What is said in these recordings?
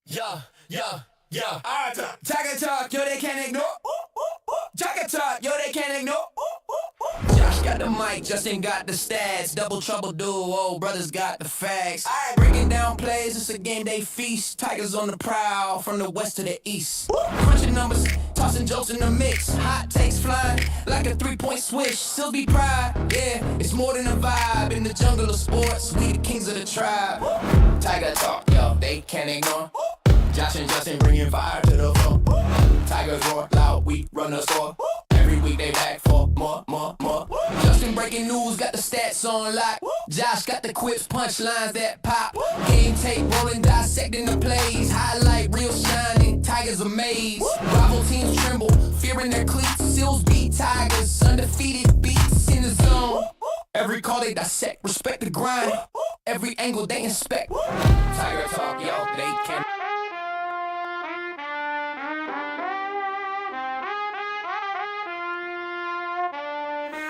Yeah, yeah, yeah. Tiger talk, yo, they can't ignore. Tiger talk, yo, they can't ignore. Josh got the mic, Justin got the stats. Double trouble duo, brothers got the facts. Breaking down plays, it's a game day feast. Tigers on the prowl, from the west to the east. Crunching numbers, tossing jokes in the mix. Hot takes flying like a 3-point switch. Still be pride, yeah, it's more than a vibe. In the jungle of sports, we the kings of the tribe. Tiger talk, yo, they can't ignore. Josh and Justin bringing fire to the floor. Tigers roar loud, we run the score. Every week they back for more. Justin breaking news, got the stats on lock. Josh got the quips, punchlines that pop. Game tape rolling, dissecting the plays. Highlight, real shining, Tigers amazed. Rival teams tremble, fearing their cleats. Seals beat Tigers, undefeated beats in the zone. Every call they dissect, respect the grind. Every angle they inspect. Tiger talk, yo, they can't.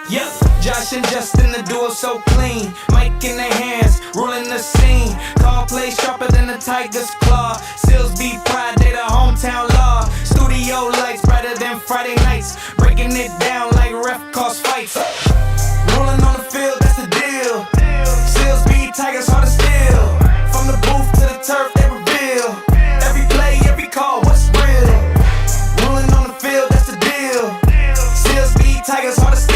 Yep, Josh and Justin, the duo so clean. Mic in their hands, ruling the scene. Call plays sharper than the Tiger's claw. Seals beat pride, they the hometown law. Studio lights brighter than Friday nights. Breaking it down like ref calls fights. Rolling on the field, that's the deal. Seals beat Tigers hard to steal. From the booth to the turf, they reveal. Every play, every call, what's real? Rolling on the field, that's the deal. Seals beat Tigers hard to steal.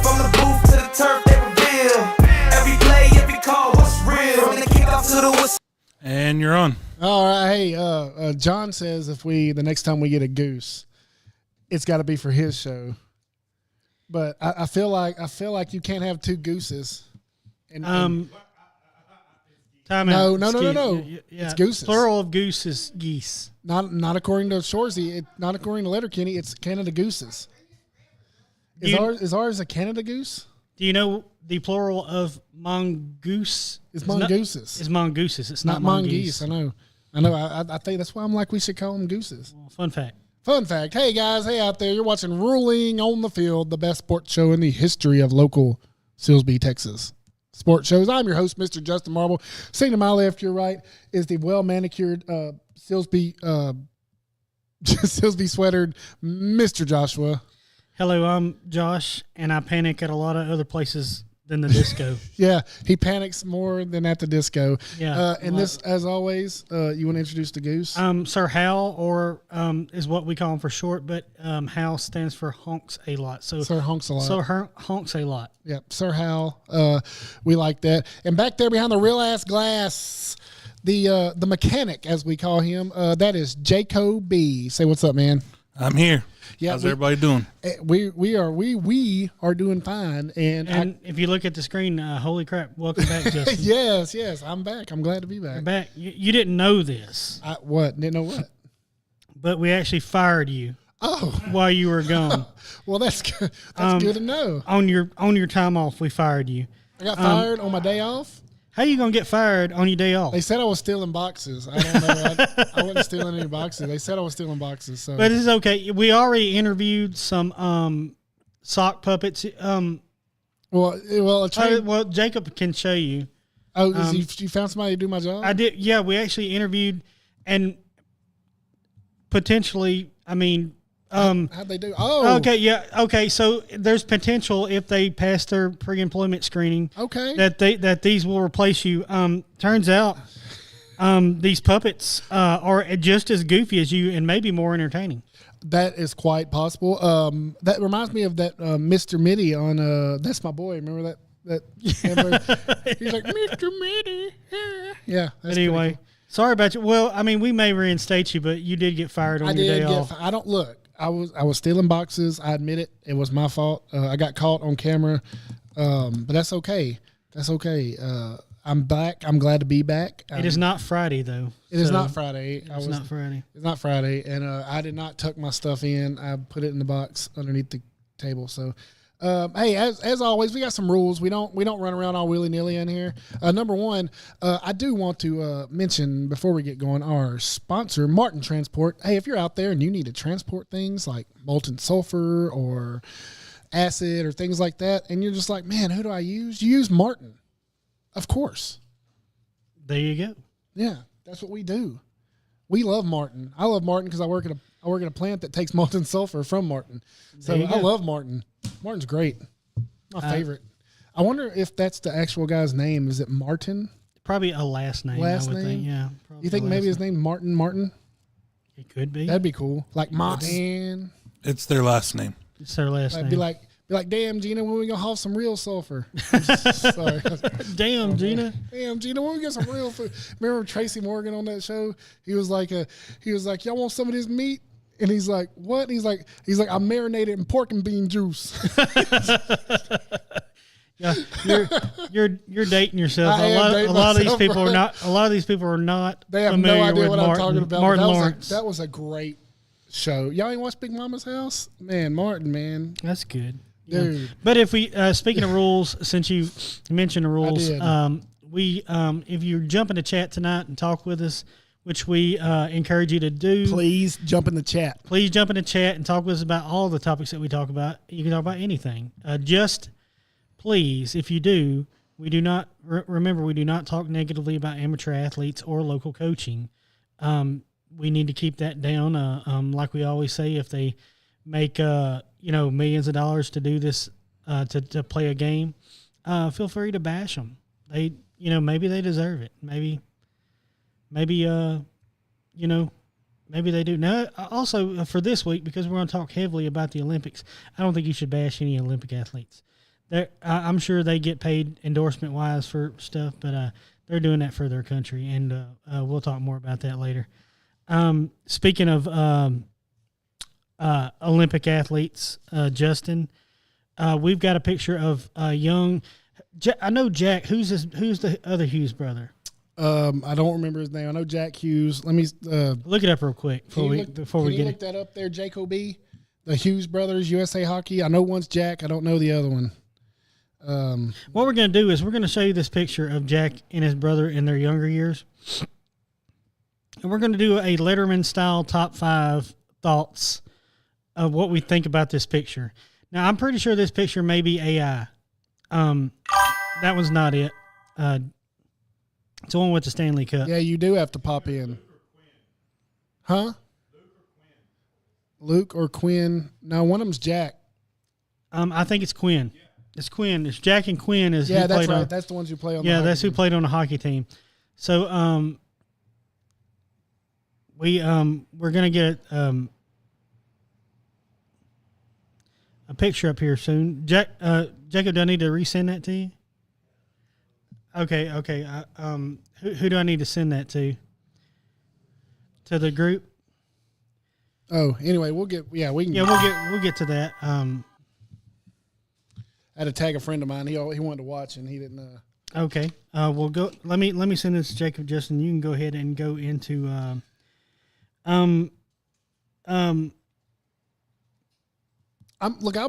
From the booth to the turf, they reveal. Every play, every call, what's real? From the kickoff to the whistle. And you're on. All right, hey, John says the next time we get a goose, it's got to be for his show. But I feel like you can't have two gooses. And, Time No, out. no. Excuse- It's gooses. Plural of goose is geese. not according to Shorzy, not according to Letterkenny, it's Canada gooses. Is ours a Canada goose? Do you know the plural of mongoose? It's mongooses. It's mongooses. It's Not not mongoose. mongoose. I know. I think that's why I'm like we should call them gooses. Well, fun fact. Fun fact. Hey, guys. Hey, out there. You're watching Ruling on the Field, the best sports show in the history of local Silsbee, Texas sports shows. I'm your host, Mr. Justin Marble. Sitting to my left, your right, is the well-manicured Silsbee sweatered Mr. Joshua. Hello, I'm Josh, and I panic at a lot of other places than the disco. Yeah, he panics more than at the disco. Yeah. And this, as always, you want to introduce the goose? Sir Hal, or is what we call him for short, but Hal stands for honks a lot. So Sir Honks a lot. So honks a lot. Yep, Sir Hal. We like that. And back there behind the real ass glass, the mechanic, as we call him, that is Jacob B. Say what's up, man. I'm here. Yeah, How's everybody doing? We are doing fine. And if you look at the screen, holy crap! Welcome back, Justin. yes, I'm back. I'm glad to be back. You're back. You didn't know this, What? Didn't know what? but we actually fired you Oh, while you were gone. well, that's good. That's good to know. On your time off, we fired you. I got fired on my day off. How you gonna get fired on your day off? They said I was stealing boxes. I don't know. I wasn't stealing any boxes. They said I was stealing boxes. So, But it's okay. We already interviewed some sock puppets. well, Jacob can show you. Oh, you found somebody to do my job? I did. Yeah, we actually interviewed, and potentially, I mean, How'd they do? Oh, okay, yeah, okay. So there's potential if they pass their pre-employment screening. Okay. That these will replace you. Turns out, these puppets are just as goofy as you and maybe more entertaining. That is quite possible. That reminds me of that Mr. Mitty on That's My Boy. Remember that? He's like, Mr. Mitty. Yeah. That's But anyway, sorry about you. Well, I mean, we may reinstate you, but you did get fired on I your did day off. I don't look. I was stealing boxes. I admit it. It was my fault. I got caught on camera, but that's okay. That's okay. I'm back. I'm glad to be back. It is not Friday, though. It is not Friday. It's not Friday. It's not Friday, and I did not tuck my stuff in. I put it in the box underneath the table. So, hey, as always, we got some rules. We don't run around all willy nilly in here. Number one, I do want to mention before we get going our sponsor, Martin Transport. Hey, if you're out there and you need to transport things like molten sulfur or acid or things like that, and you're just like, man, who do I use? You use Martin, of course. There you go. Yeah, that's what we do. We love Martin. I love Martin because I work at a plant that takes molten sulfur from Martin. So There you I go. love Martin. Martin's great. My favorite. I wonder if that's the actual guy's name. Is it Martin? Probably a last name. Last I would think. name? Yeah. Probably You think a maybe last his name Martin Martin? It could be. That'd be cool. Like Martin. It's their last name. It's their last Like, name. be like, damn, Gina, when we gonna haul some real sulfur? Sorry. Damn, Gina. Damn, Gina, when we get some real food? Remember Tracy Morgan on that show? He was like, y'all want some of this meat? And he's like, what? He's like, I marinated in pork and bean juice. Yeah, you're dating yourself. I am dating A lot of these myself, people bro. are not. A lot of these people are not. They have familiar no idea with what Martin, I'm talking about. Martin But Lawrence. that was a great show. Y'all ain't watched Big Mama's House? Man, Martin, man. That's good. Dude. Yeah. But if we speaking of rules, since you mentioned the rules, did. if you jump in the chat tonight and talk with us, which we encourage you to do, Please jump in the chat. please jump in the chat and talk with us about all the topics that we talk about. You can talk about anything. Just please, if you do, we do not remember we do not talk negatively about amateur athletes or local coaching. We need to keep that down. Like we always say, if they make millions of dollars to do this to play a game, feel free to bash them. They maybe they deserve it. Maybe maybe they do. Now, also for this week, because we're going to talk heavily about the Olympics, I don't think you should bash any Olympic athletes. I'm sure they get paid endorsement-wise for stuff, but they're doing that for their country, and we'll talk more about that later. Speaking of Olympic athletes, Justin, we've got a picture of young. I know Jack. Who's the other Hughes brother? I don't remember his name. I know Jack Hughes. Let me Look it up real quick before we get look it. that up there. Jacoby, the Hughes brothers, USA Hockey. I know one's Jack. I don't know the other one. What we're going to do is we're going to show you this picture of Jack and his brother in their younger years. And we're going to do a Letterman-style top 5 thoughts of what we think about this picture. Now, I'm pretty sure this picture may be AI. That was not it. It's the one with the Stanley Cup. Yeah, you do have to pop in. Huh? Luke or Quinn? No, one of them's Jack. I think it's Quinn. It's Quinn. It's Jack and Quinn. Is Yeah, who that's played right. on. That's the ones who play on. Yeah, the that's hockey who played on the hockey team. So we're gonna get a picture up here soon. Jacob, do I need to resend that to you? Okay. Who do I need to send that to? To the group? Oh, anyway, we can. Yeah, we'll get to that. I had to tag a friend of mine. He wanted to watch and he didn't. Okay. We'll go. Let me send this to Jacob. Justin, you can go ahead and go into. I'm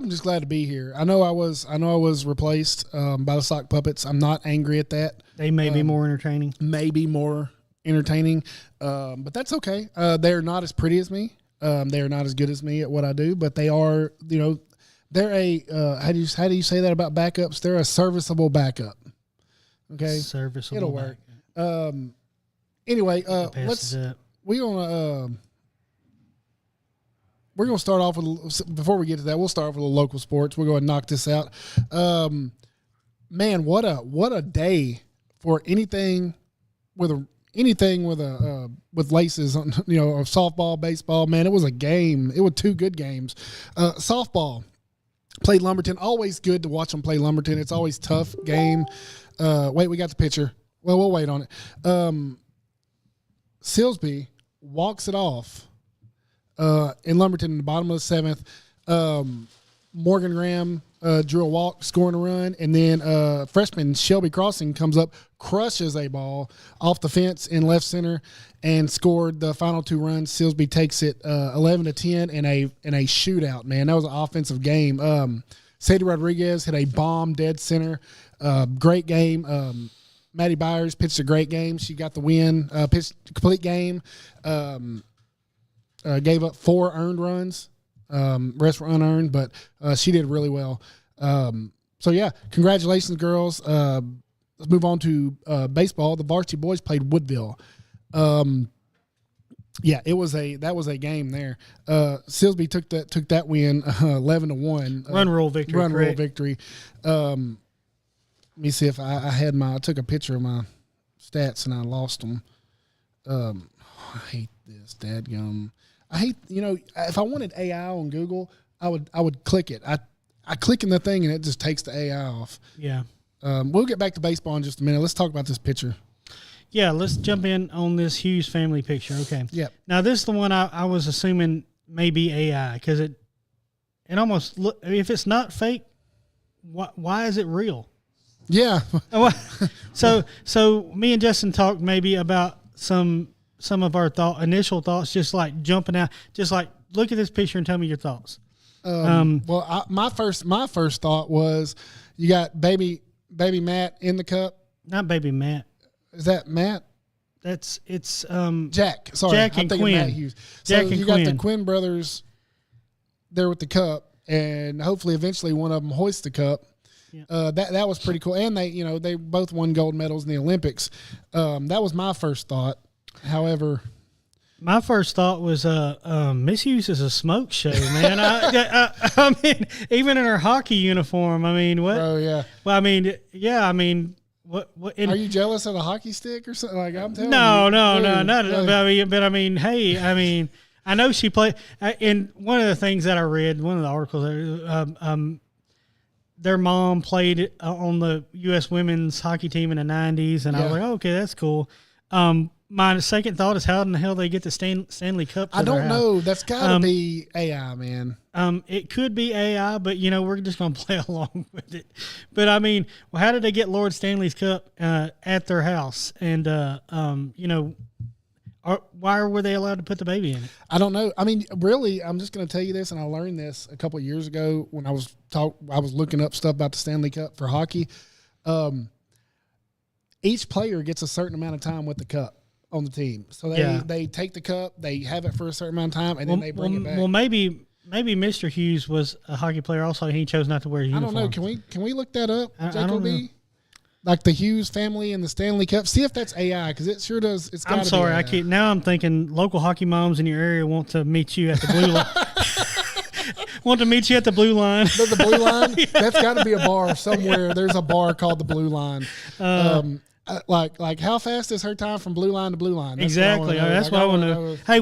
just glad to be here. I know I was replaced by the sock puppets. I'm not angry at that. They may be more entertaining. Maybe more entertaining, but that's okay. They're not as pretty as me. They are not as good as me at what I do, but they are. They're a how do you say that about backups? They're a serviceable backup. Okay, Serviceable. it'll work. Anyway, Pass it up. we're gonna start off with, before we get to that, we'll start off with the local sports. We're going to knock this out. Man, what a day for anything with laces on, of softball, baseball. Man, it was a game. It was 2 good games. Softball played Lumberton. Always good to watch them play Lumberton. It's always tough game. Wait, we got the picture. Well, we'll wait on it. Silsby walks it off in Lumberton in the bottom of the 7th. Morgan Graham drew a walk, scoring a run, and then freshman Shelby Crossing comes up, crushes a ball off the fence in left center, and scored the final 2 runs. Silsby takes it 11-10 in a shootout. Man, that was an offensive game. Sadie Rodriguez hit a bomb dead center. Great game. Maddie Byers pitched a great game. She got the win. Pitched a complete game. Gave up 4 earned runs. Rest were unearned, but she did really well. So, yeah, congratulations, girls. Let's move on to baseball. The varsity boys played Woodville. Yeah, that was a game there. Silsbee took that win 11-1. Run rule victory. Run rule correct. victory. Let me see if I took a picture of my stats and I lost them. I hate this, dadgum. I hate, if I wanted AI on Google, I would click it. I click in the thing and it just takes the AI off. Yeah. We'll get back to baseball in just a minute. Let's talk about this pitcher. Yeah, let's jump in on this Hughes family picture. Okay. Yep. Now, this is the one I was assuming may be AI because it almost look. If it's not fake, why is it real? Yeah. So me and Justin talked maybe about some of our initial thoughts, just like jumping out, just like look at this picture and tell me your thoughts. Well, my first thought was you got baby Matt in the cup. Not baby Matt. Is that Matt? It's Jack. Sorry, Jack I'm and thinking Quinn. Matt Hughes. So Jack and you got the Quinn. Quinn brothers there with the cup, and hopefully eventually one of them hoists the cup. Yeah. That was pretty cool, and they both won gold medals in the Olympics. That was my first thought. However, my first thought was Miss Hughes is a smoke show, man. I mean, even in her hockey uniform. I mean, what? oh yeah, Well, I mean, yeah. I mean, what? are you jealous of a hockey stick or something? Like I'm telling No, you, not. really. But I mean, hey, I mean, I know she played. In one of the things that I read, one of the articles, their mom played on the U.S. women's hockey team in the '90s, and I was Yeah. like, oh, okay, that's cool. My second thought is how in the hell they get the Stanley Cup? To I their don't house. know. That's got to be AI, man. It could be AI, but we're just gonna play along with it. But I mean, well, how did they get Lord Stanley's Cup at their house? And why were they allowed to put the baby in it? I don't know. I mean, really, I'm just going to tell you this, and I learned this a couple of years ago when I was looking up stuff about the Stanley Cup for hockey. Each player gets a certain amount of time with the cup on the team, so they take the cup, they have it for a certain amount of time, and then they bring it back. Well, maybe Mr. Hughes was a hockey player also, and he chose not to wear a I uniform. don't know. Can we look that up, I don't know. Jacoby? Like the Hughes family and the Stanley Cup. See if that's AI, because it sure does. It's gotta I'm sorry, be AI. I can't. Now I'm thinking local hockey moms in your area want to meet you at the blue line. Want to meet you at the blue line. The blue line. That's got to be a bar somewhere. There's a bar called the Blue Line. Like how fast is her time from blue line to blue line? That's Exactly. what I wanna know. That's Like, what I want wanna to know. Hey,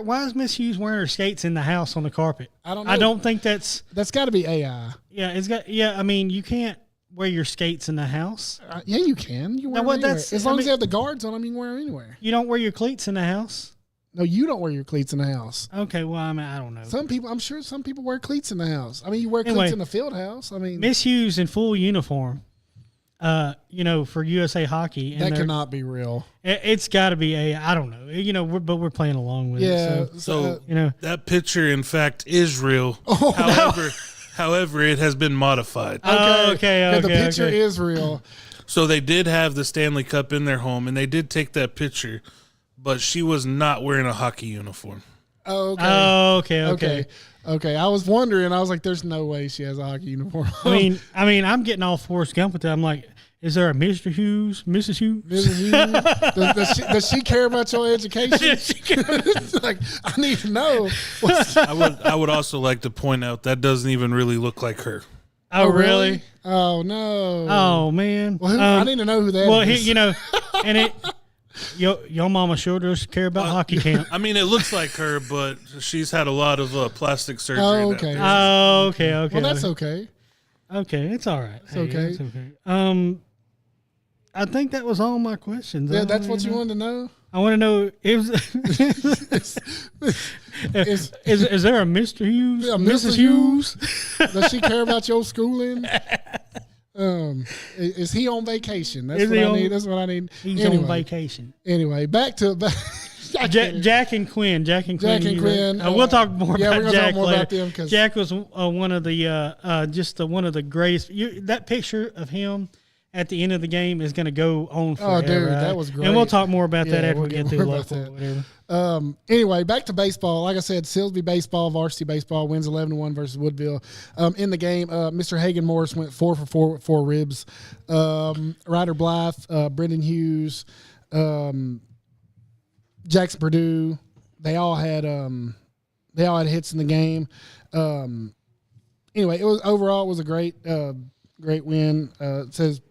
why is Miss Hughes wearing her skates in the house on the carpet? I don't know. I don't think that's. That's got to be AI. Yeah, it's got. Yeah, I mean, you can't wear your skates in the house. Yeah, you can. You wear Now, them what, anywhere. that's- As I long as mean- you have the guards on them, you can wear them anywhere. You don't wear your cleats in the house. No, you don't wear your cleats in the house. Okay, well, I mean, I don't know. I'm sure some people wear cleats in the house. I mean, you wear Anyway, cleats in the field house. I mean, Miss Hughes in full uniform. For USA Hockey, and that cannot be real. It's got to be I don't know. But we're playing along with Yeah. it. So So that picture, in fact, is real. However, it has been modified. Okay. The picture okay. is real. So they did have the Stanley Cup in their home, and they did take that picture, but she was not wearing a hockey uniform. Oh, okay. Okay. I was wondering. I was like, "There's no way she has a hockey uniform." I mean, I'm getting all Forrest Gump with that. I'm like, is there a Mr. Hughes, Mrs. Hughes? Mrs. Hughes, does she care about your education? Like, I need to know. I would also like to point out that doesn't even really look like her. Oh, really? Oh no. Oh man. Well, I need to know who that is. Well, and it. Your mama sure does care about hockey camp. I mean, it looks like her, but she's had a lot of plastic surgery. Oh, that okay. day. Oh, okay. Well, that's okay. Okay, it's all right. It's okay. It's okay. I think that was all my questions. Yeah, that's what you wanted to know. I want to know is there a Mr. Hughes, Yeah, Mrs. Hughes? Does she care about your schooling? Is he on vacation? That's Is what he I on- need. That's what I need. He's on vacation. Anyway, back to Jack and Quinn. Jack and Quinn, We'll talk more yeah, about we're gonna Jack talk more later. about them 'cause- Jack was one of the one of the greatest. That picture of him at the end of the game is going to go on forever. Oh, dude, right? that was great. And we'll talk more about that Yeah, after we'll we get get through more about local. that. Whatever. Anyway, back to baseball. Like I said, Silsbee baseball, varsity baseball wins 11-1 versus Woodville. In the game, Mr. Hagan Morris went 4 for 4 with 4 ribs. Ryder Blythe, Brendan Hughes, Jackson Purdue, they all had hits in the game. Anyway, it was a great win. It says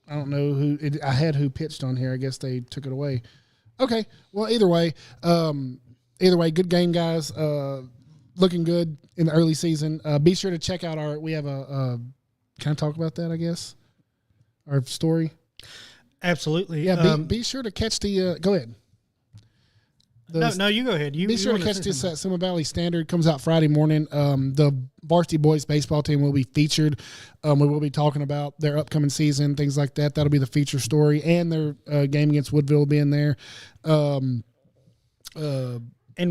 I don't know I had who pitched on here. I guess they took it away. Okay. Well, either way, good game, guys. Looking good in the early season. Be sure to check out we have can I talk about that, I guess? Our story? Absolutely. Yeah, be sure to catch the, go ahead. No, you go ahead. Be sure to catch this at Summa Valley Standard. Comes out Friday morning. The Varsity Boys baseball team will be featured. We will be talking about their upcoming season, things like that. That'll be the feature story, and their game against Woodville will be in there. And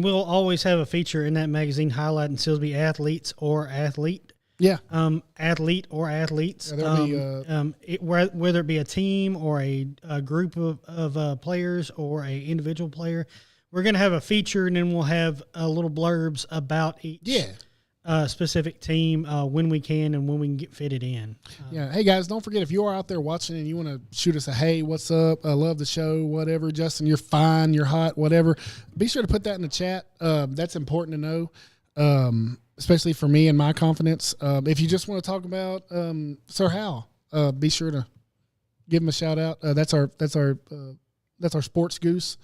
we'll always have a feature in that magazine highlighting Silsbee athletes or athlete. Yeah. Athlete or athletes. Yeah, there'll be, whether it be a team or a group of players or a individual player. We're going to have a feature, and then we'll have little blurbs about each specific team when we can and when we can get fitted in. Yeah. Hey, guys, don't forget, if you are out there watching and you want to shoot us a, hey, what's up? I love the show, whatever. Justin, you're fine, you're hot, whatever. Be sure to put that in the chat. That's important to know, especially for me and my confidence. If you just want to talk about Sir Hal, be sure to give him a shout out. That's our sports goose.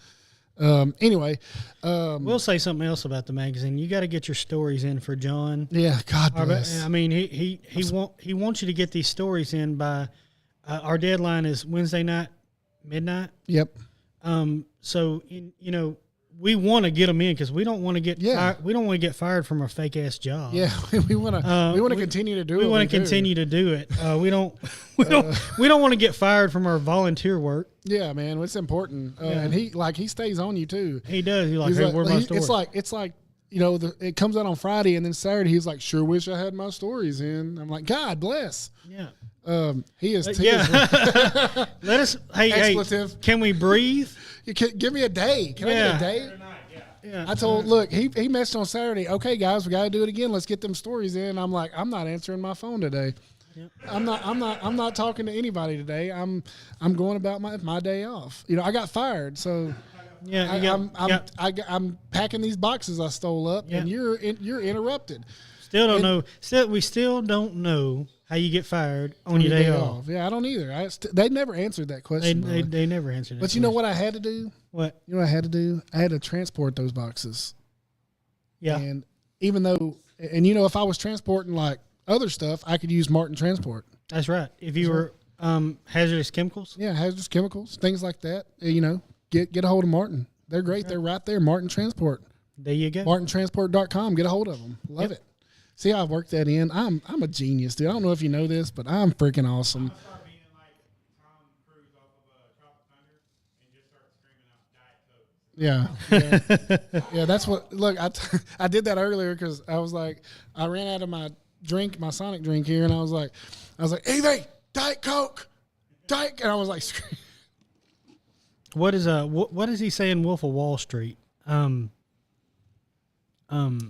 Anyway, we'll say something else about the magazine. You got to get your stories in for John. Yeah, God bless. I mean, he wants you to get these stories in by our deadline is Wednesday night, midnight. Yep. So we want to get them in because we don't want to get we don't want to get fired from our fake ass job. Yeah, we want to continue to do it. We want to continue to do it. We don't want to get fired from our volunteer work. Yeah, man, it's important. And he stays on you too. He does. He's like, hey, where's my story? It's like it comes out on Friday and then Saturday he's like, sure wish I had my stories in. I'm like, God bless. Yeah. He is. Yeah. Let us. Hey, expletive. Can we breathe? Give me a day. Can I get a day? Yeah. I told, look, he messed on Saturday. Okay, guys, we got to do it again. Let's get them stories in. I'm like, I'm not answering my phone today. Yep. I'm not talking to anybody today. I'm going about my day off. I got fired, so yeah. I'm packing these boxes I stole up, and you're interrupted. Still don't know. We still don't know how you get fired on your day off. Yeah, I don't either. They never answered that question. They never answered it. But you know what I had to do? What? You know what I had to do? I had to transport those boxes. Yeah. And even though, if I was transporting like other stuff, I could use Martin Transport. That's right. If you were hazardous chemicals. Yeah, hazardous chemicals, things like that. Get a hold of Martin. They're great. Right. They're right there, Martin Transport. There you go. MartinTransport.com. Get a hold of them. Love it. See how I've worked that in? I'm a genius, dude. I don't know if you know this, but I'm freaking awesome. Yeah. Yeah, that's what. Look, I did that earlier because I was like, I ran out of my Sonic drink here, and I was like, Evie, Diet Coke, and I was like, what is he saying? Wolf of Wall Street.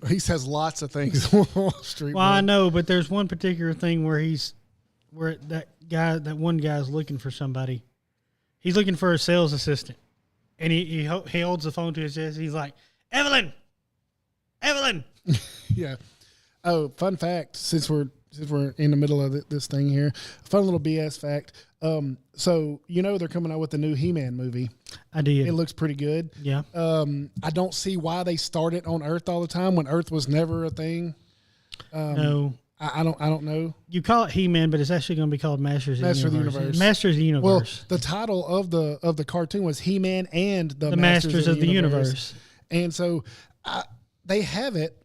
He says lots of things on Wall Street. Well, I know, but there's one particular thing where that one guy's looking for somebody. He's looking for a sales assistant, and he holds the phone to his chest. He's like, Evelyn. Yeah. Oh, fun fact. Since we're in the middle of this thing here, fun little BS fact. So they're coming out with the new He-Man movie. I did. It looks pretty good. Yeah. I don't see why they start it on Earth all the time when Earth was never a thing. No. I don't know. You call it He-Man, but it's actually going to be called Masters of the Universe. Masters of the Universe. Well, the title of the cartoon was He-Man and the Masters of the Universe. And so they have it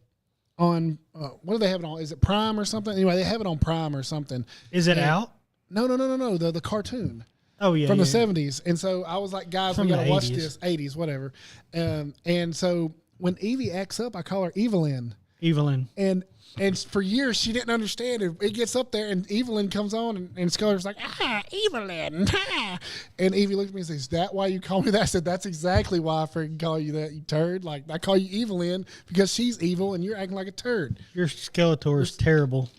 on what do they have it on? Is it Prime or something? Anyway, they have it on Prime or something. Is it out? No. The cartoon. Oh yeah, from the 70s. And so I was like, guys, we gotta watch this. 80s, whatever. And so when Evie acts up, I call her Evelyn. And for years she didn't understand it. It gets up there and Evelyn comes on and Sculler's like, Evelyn. And Evie looked at me and says, is that why you call me that? I said, that's exactly why I freaking call you that, you turd. Like, I call you Evelyn because she's evil and you're acting like a turd. Your Skeletor is terrible.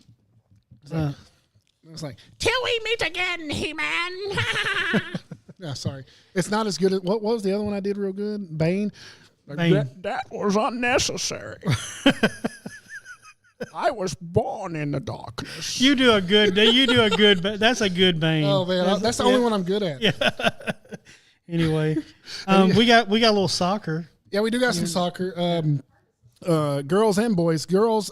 It's like, till we meet again, He-Man. Yeah, sorry. It's not as good as what was the other one I did real good? Bane. Bane. That was unnecessary. I was born in the darkness. You do a good. That's a good Bane. Oh man, that's the only one I'm good at. Yeah, Anyway, we got a little soccer. we do got some soccer. Girls and boys. Girls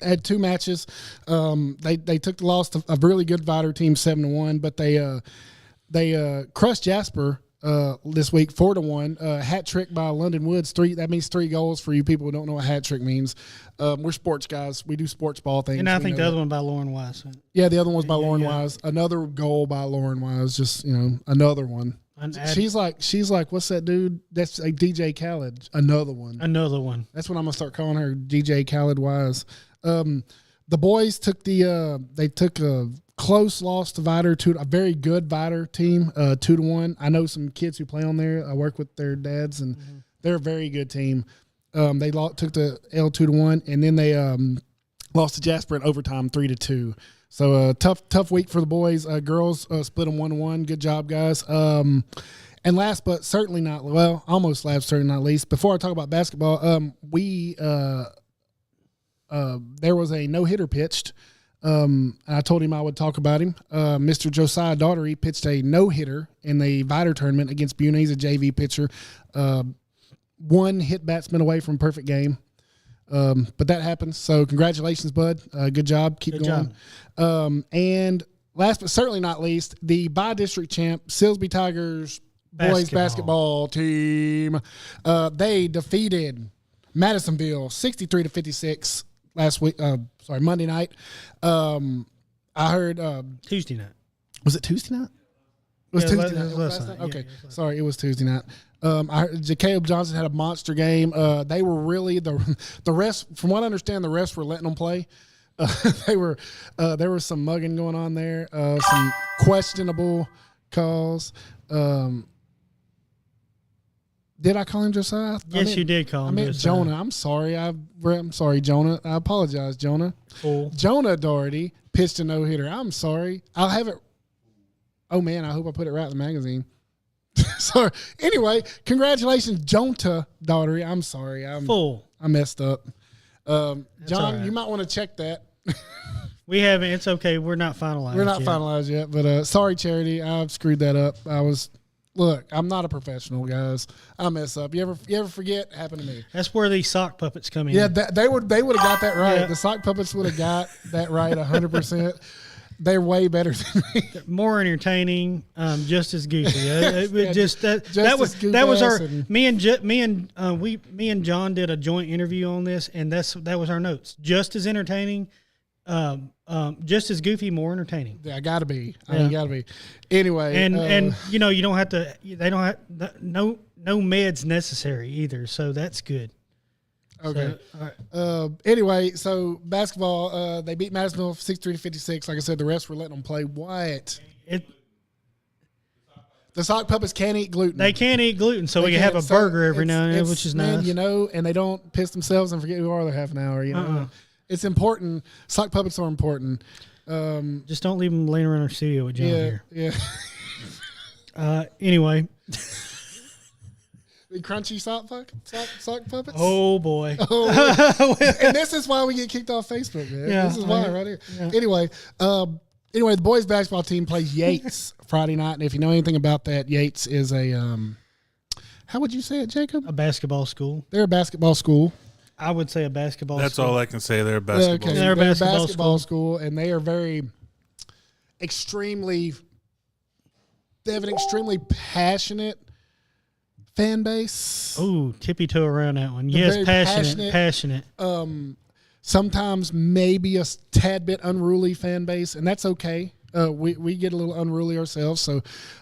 had 2 matches. They took the loss to a really good Vider team 7-1, but they crushed Jasper this week 4-1. Hat trick by London Woods. That means 3 goals for you people who don't know what hat trick means. We're sports guys. We do sports ball things. And I think the other one by Lauren Wise. Yeah, the other one's by Lauren Wise. Another goal by Lauren Wise. Just another one. She's like, what's that dude? That's like DJ Khaled. Another one. That's what I'm gonna start calling her, DJ Khaled Wise. The boys took a close loss to Vider, to a very good Vider team, 2-1. I know some kids who play on there. I work with their dads, and they're a very good team. They took the L 2-1, and then they lost to Jasper in overtime 3-2. So tough week for the boys. Girls split them 1-1. Good job, guys. And last but certainly not, almost last, certainly not least, before I talk about basketball, there was a no-hitter pitched. I told him I would talk about him. Mr. Josiah Daughtery pitched a no-hitter in the Vider tournament against Butte. He's a JV pitcher. 1 hit batsman away from perfect game. But that happens. So congratulations, bud. Good job. Keep going. And last but certainly not least, the by-district champ, Silsbee Tigers boys basketball team. They defeated Madisonville 63-56 last week. Monday night. I heard Tuesday night. Was it Tuesday night? It was Tuesday night. Last night? Okay. Sorry, it was Tuesday night. I heard Caleb Johnson had a monster game. They were really the refs. From what I understand, the refs were letting them play. There was some mugging going on there. Some questionable calls. Did I call him Josiah? Yes, you did call him. I meant Josiah. Jonah. I'm sorry. I'm sorry, Jonah. I apologize, Jonah. Cool. Jonah Daugherty pitched a no hitter. I'm sorry. I'll have it. Oh man, I hope I put it right in the magazine. Sorry. Anyway, congratulations, Jonah Daugherty. I'm sorry. I messed up. John, right. You might want to check that. We haven't. It's okay. We're not finalized. We're not finalized yet, but sorry, Charity. I've screwed that up. Look, I'm not a professional, guys. I mess up. You ever forget? Happened to me. That's where these sock puppets come in. Yeah, they would have got that right. Yeah. The sock puppets would have got that right 100%. They're way better than me. More entertaining, just as goofy. Me and John did a joint interview on this, and that was our notes. Just as entertaining, just as goofy, more entertaining. Yeah, gotta be. Gotta be. Anyway, and you don't have to. They don't have no meds necessary either. So that's good. Okay. So, all right. Anyway, so basketball, they beat Madisonville 63-56. Like I said, the rest were letting them play. What? The sock puppets can't eat gluten. They can't eat gluten, so we can have a burger every now and then, which is nice. And they don't piss themselves and forget who are they half an hour. It's important. Sock puppets are important. Just don't leave them laying around our studio with John here. Yeah. Anyway. The crunchy sock puppets? Oh, boy. And this is why we get kicked off Facebook, man. Yeah, this is why right here. Yeah. Anyway, the boys basketball team plays Yates Friday night. And if you know anything about that, Yates is a how would you say it, Jacob? A basketball school. They're a basketball school. I would say a basketball That's school. all I can say. They're a basketball. Okay. They're a basketball school, and they are they have an extremely passionate fan base. Oh, tippy toe around that one. They're Yes, very passionate. Sometimes maybe a tad bit unruly fan base, and that's okay. We get a little unruly ourselves, so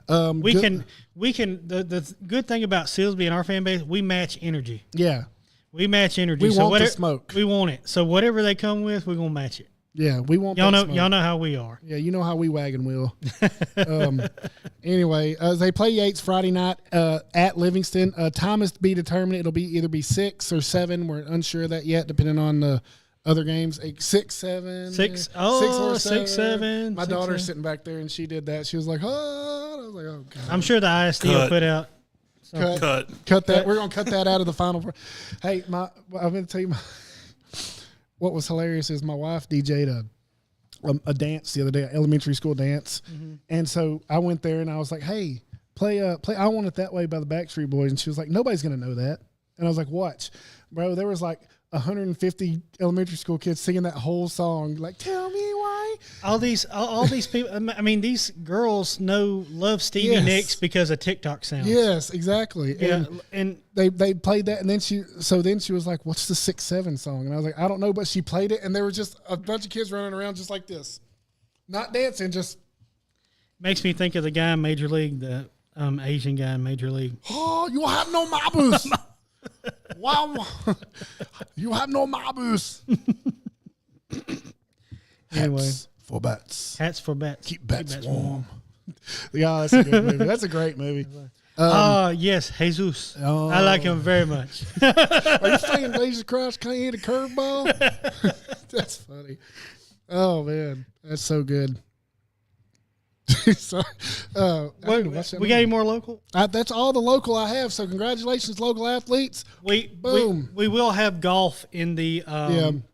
We can. The good thing about Silsbee and our fan base, we match energy. Yeah, We match energy. we want the smoke. We want it. So whatever they come with, we're gonna match it. Yeah, we want. Y'all that know. smoke. Y'all know how we are. Yeah, you know how we wagon wheel. Anyway, they play Yates Friday night at Livingston. Time is to be determined. It'll either be 6 or 7. We're unsure of that yet, depending on the other games. 6, 7. 6. Yeah. Oh, 6 or 6, 7. My daughter's sitting back there, and she did that. She was like, "Oh, was like, oh god. I'm sure the ISD will Cut. put out. Cut. That. We're gonna cut that out of the final. Hey, I'm gonna tell you what was hilarious is my wife DJ'd a dance the other day, an elementary school dance, and so I went there and I was like, hey, play I Want It That Way by the Backstreet Boys, and she was like, nobody's gonna know that, and I was like, watch, bro. There was like 150 elementary school kids singing that whole song, like, tell me why. All these people. I mean, these girls love Stevie Yes. Nicks because of TikTok sounds. Yes, exactly. Yeah, And and they played that, and then she was like, what's the 6-7 song? And I was like, I don't know, but she played it, and there were just a bunch of kids running around just like this, not dancing, just makes me think of the guy in Major League, the Asian guy in Major League. oh, you have no mabus. Wow, you have no mabus. Anyway, Hats for bats. hats for bats. Keep bats warm. Yeah, that's a good movie. That's a great movie. Yes, Jesus. Oh. I like him very much. Are you saying Jesus Christ can't hit a curveball? That's funny. Oh man, that's so good. So, I need to watch that We got movie. any more local? That's all the local I have. So congratulations, local athletes. We will have golf in the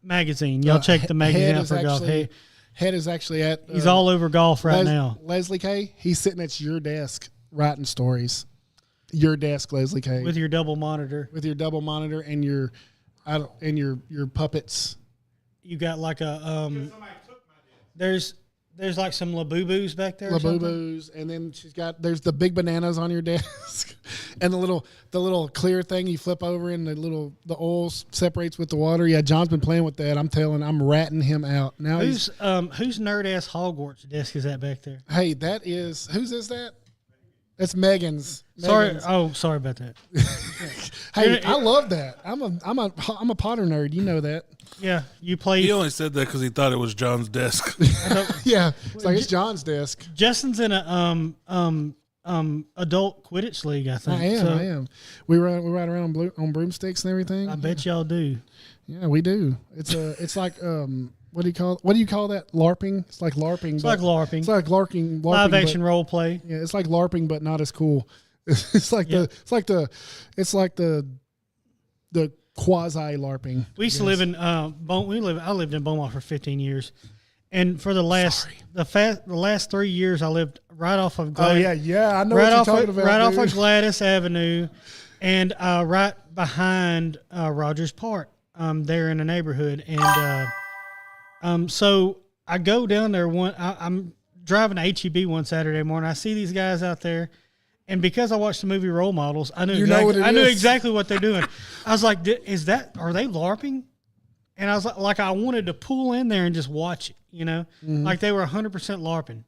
magazine. Y'all check the Head magazine out is for golf. actually- Hey, Head is actually at. he's all over golf right now. Leslie K. He's sitting at your desk writing stories. Your desk, Leslie K. With your double monitor. With your double monitor and your puppets. You got like a there's like some Labubu's back there. or something? Labubu's, and then there's the big bananas on your desk, and the little clear thing you flip over, and the oil separates with the water. Yeah, John's been playing with that. I'm ratting him out now. Whose nerd ass Hogwarts desk is that back there? Hey, whose is that? That's Megan's. Sorry, Megan's. sorry about that. Hey, I love that. I'm a Potter nerd. You know that. Yeah, you play. He only said that because he thought it was John's desk. Yeah, it's John's desk. Justin's in a adult Quidditch league, I think. I am. We ride around on broomsticks and everything. I bet y'all do. Yeah, we do. It's like what do you call that? LARPing. It's like LARPing. It's like LARPing. It's like LARPing. Live action role play. Yeah, it's like LARPing, but not as cool. It's like the quasi LARPing. We used to live in I lived in Beaumont for 15 years, and for the last 3 years I lived right off of Gladys, I know right what off you're talking about. right off dude. of Gladys Avenue, and right behind Rogers Park, there in the neighborhood, and so I go down there I'm driving to HEB one Saturday morning. I see these guys out there. And because I watched the movie Role Models, I knew exactly what they're doing. I was like, are they LARPing? And I was like I wanted to pull in there and just watch it, like they were 100% LARPing.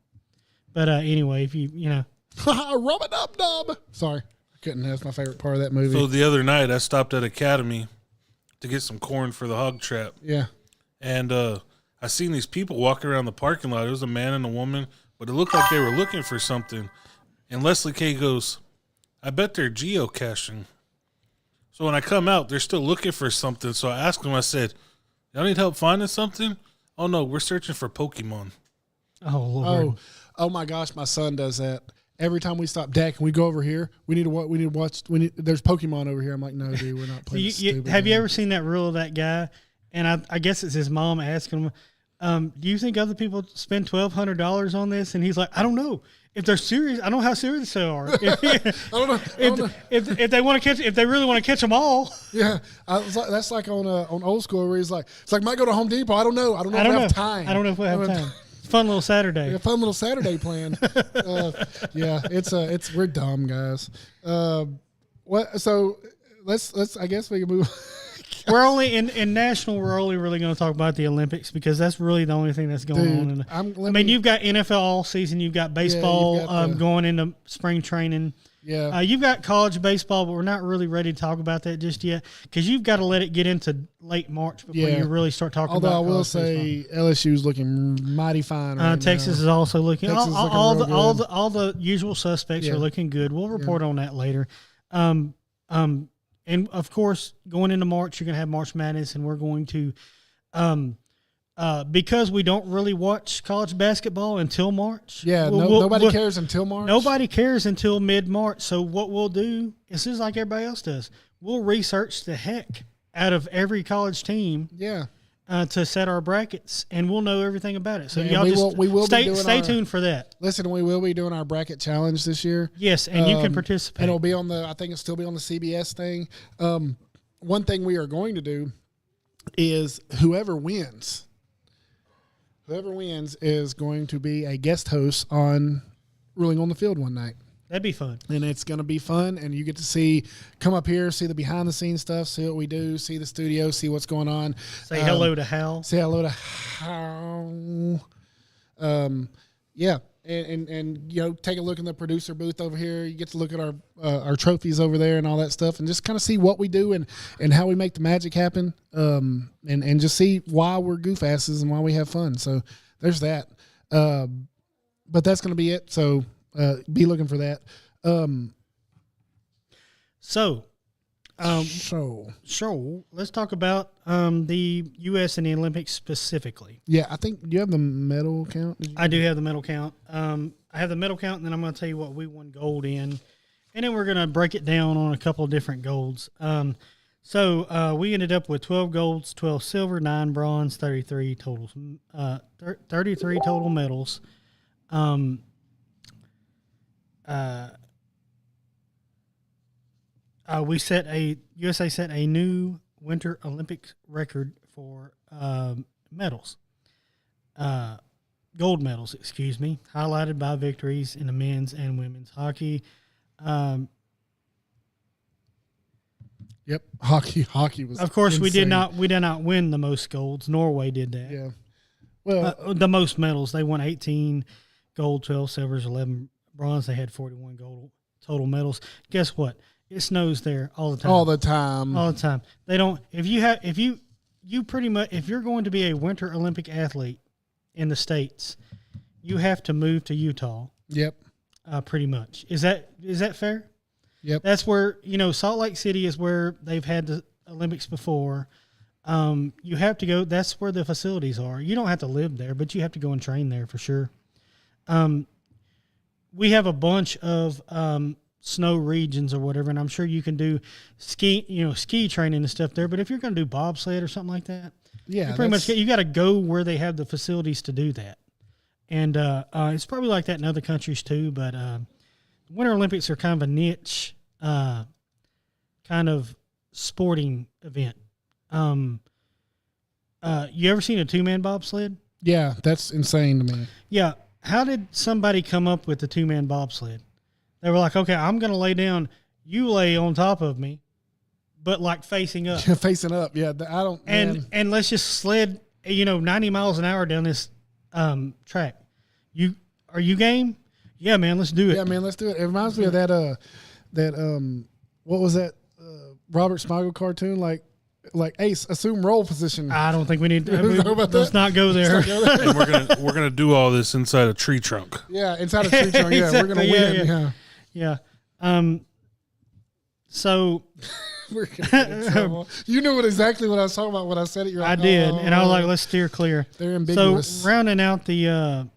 But anyway, if you know. Rub-a-dub-dub. Sorry. I couldn't. That's my favorite part of that movie. So the other night, I stopped at Academy to get some corn for the hog trap. Yeah. And I seen these people walking around the parking lot. It was a man and a woman, but it looked like they were looking for something. And Leslie K goes, I bet they're geocaching. So when I come out, they're still looking for something. So I asked them, I said, y'all need help finding something? Oh, no, we're searching for Pokemon. Oh, Lord. Oh my gosh, my son does that. Every time we stop, Dad, can we go over here? There's Pokemon over here. I'm like, no, dude, we're not playing this stupid Have you game. ever seen that reel of that guy? And I guess it's his mom asking him, do you think other people spend $1,200 on this? And he's like, I don't know. If they're serious, I don't know how serious they are. I don't know. If they want to catch, if they really want to catch them all, Yeah, that's like on Old School where he's like, it's like might go to Home Depot. I don't know if we have time. I don't know if we have time. It's a fun little Saturday. A fun little Saturday plan. Yeah, we're dumb guys. So let's I guess we can move. We're only in national. We're only really going to talk about the Olympics because that's really the only thing that's going on. You've got NFL all season. You've got baseball going into spring training. Yeah. You've got college baseball, but we're not really ready to talk about that just yet because you've got to let it get into late March before you really start talking about Although I will college say LSU's looking mighty fine right Texas now. is also looking. Texas is looking All real good. the usual suspects are looking good. We'll report on that later. And of course, going into March, you're going to have March Madness, and we're going to because we don't really watch college basketball until March. Yeah, nobody cares until March. Nobody cares until mid-March. So what we'll do is just like everybody else does. We'll research the heck out of every college team. Yeah. To set our brackets, and we'll know everything about it. So And y'all we will be doing stay our- tuned for that. Listen, we will be doing our bracket challenge this year. Yes, and you can And participate. it'll be on I think it'll still be on the CBS thing. One thing we are going to do is whoever wins is going to be a guest host on Ruling on the Field one night. That'd be fun. And it's going to be fun, and you get to come up here, see the behind-the-scenes stuff, see what we do, see the studio, see what's going on. Say hello to Hal. Say hello to Hal. Yeah, and take a look in the producer booth over here. You get to look at our trophies over there and all that stuff, and just kind of see what we do and how we make the magic happen. And just see why we're goof asses and why we have fun. So there's that. But that's going to be it. So. Be looking for that. So let's talk about the U.S. and the Olympics specifically. Yeah, I think, do you have the medal count? I do have the medal count. I have the medal count, and then I'm going to tell you what we won gold in, and then we're going to break it down on a couple of different golds. So we ended up with 12 golds, 12 silver, 9 bronze, 33 totals, 33 total medals. USA set a new Winter Olympics record for medals, gold medals, highlighted by victories in the men's and women's hockey. Yep, hockey was. Of course, insane. we did not win the most golds. Norway did that. Yeah, well, the most medals, they won 18 gold, 12 silvers, 11 bronze. They had 41 gold total medals. Guess what? It snows there all the time. all the time. They don't. If you pretty much, if you're going to be a Winter Olympic athlete in the States, you have to move to Utah. Yep. Pretty much. Is that fair? Yep. That's where, Salt Lake City is where they've had the Olympics before. You have to go. That's where the facilities are. You don't have to live there, but you have to go and train there for sure. We have a bunch of snow regions or whatever, and I'm sure you can do ski training and stuff there. But if you're going to do bobsled or something like that, Yeah, you pretty much you got to go where they have the facilities to do that. And it's probably like that in other countries too. But Winter Olympics are kind of a niche kind of sporting event. You ever seen a 2-man bobsled? Yeah, that's insane to me. Yeah. How did somebody come up with the 2-man bobsled? They were like, okay, I'm going to lay down. You lay on top of me, but like facing up. Facing up. Yeah, I don't. And let's just sled, 90 miles an hour down this track. Are you game? Yeah, man, let's do it. Yeah, man, let's do it. It reminds me of that what was that Robert Smigel cartoon? Like Ace, assume role position. I don't think we need to. Know about Let's that? not go there. And we're gonna do all this inside a tree trunk. Yeah, inside a tree trunk. Yeah, Exactly, we're gonna yeah, win. yeah. Yeah. So We're gonna get in trouble. You knew exactly what I was talking about when I said it. You're I like, did, oh, and I was like, let's steer clear. They're ambiguous. So rounding out the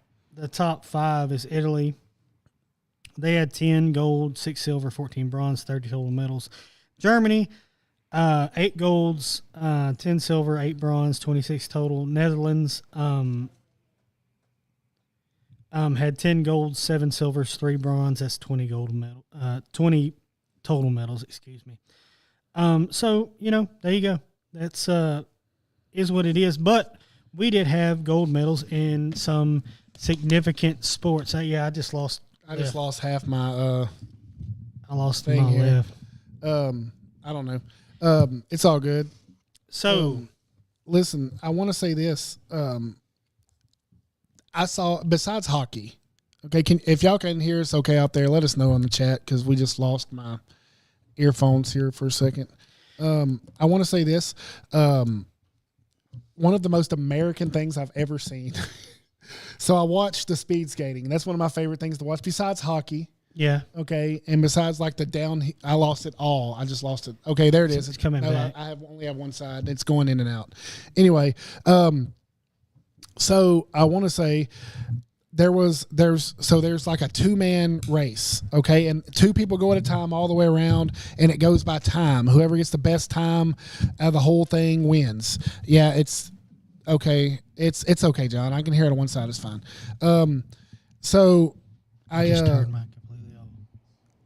top 5 is Italy. They had 10 gold, 6 silver, 14 bronze, 30 total medals. Germany, 8 golds, 10 silver, 8 bronze, 26 total. Netherlands had 10 golds, 7 silvers, 3 bronze. That's 20 20 total medals. Excuse me. So there you go. That's is what it is. But we did have gold medals in some significant sports. I just lost. I just lost half my I lost thing my here. left. I don't know. It's all good. So Listen, I want to say this. I saw, besides hockey, okay, if y'all can hear us okay out there, let us know in the chat because we just lost my earphones here for a second. I want to say this. One of the most American things I've ever seen. So I watched the speed skating. That's one of my favorite things to watch besides hockey. yeah, Okay, and besides like the down, I lost it all. I just lost it. Okay, there it is. It's coming back. I only have one side. It's going in and out. Anyway, So I want to say there's like a 2-man race, okay, and 2 people go at a time all the way around, and it goes by time. Whoever gets the best time out of the whole thing wins. Yeah, it's okay. It's okay, John. I can hear it on one side. It's fine. So I Just turned mine completely off.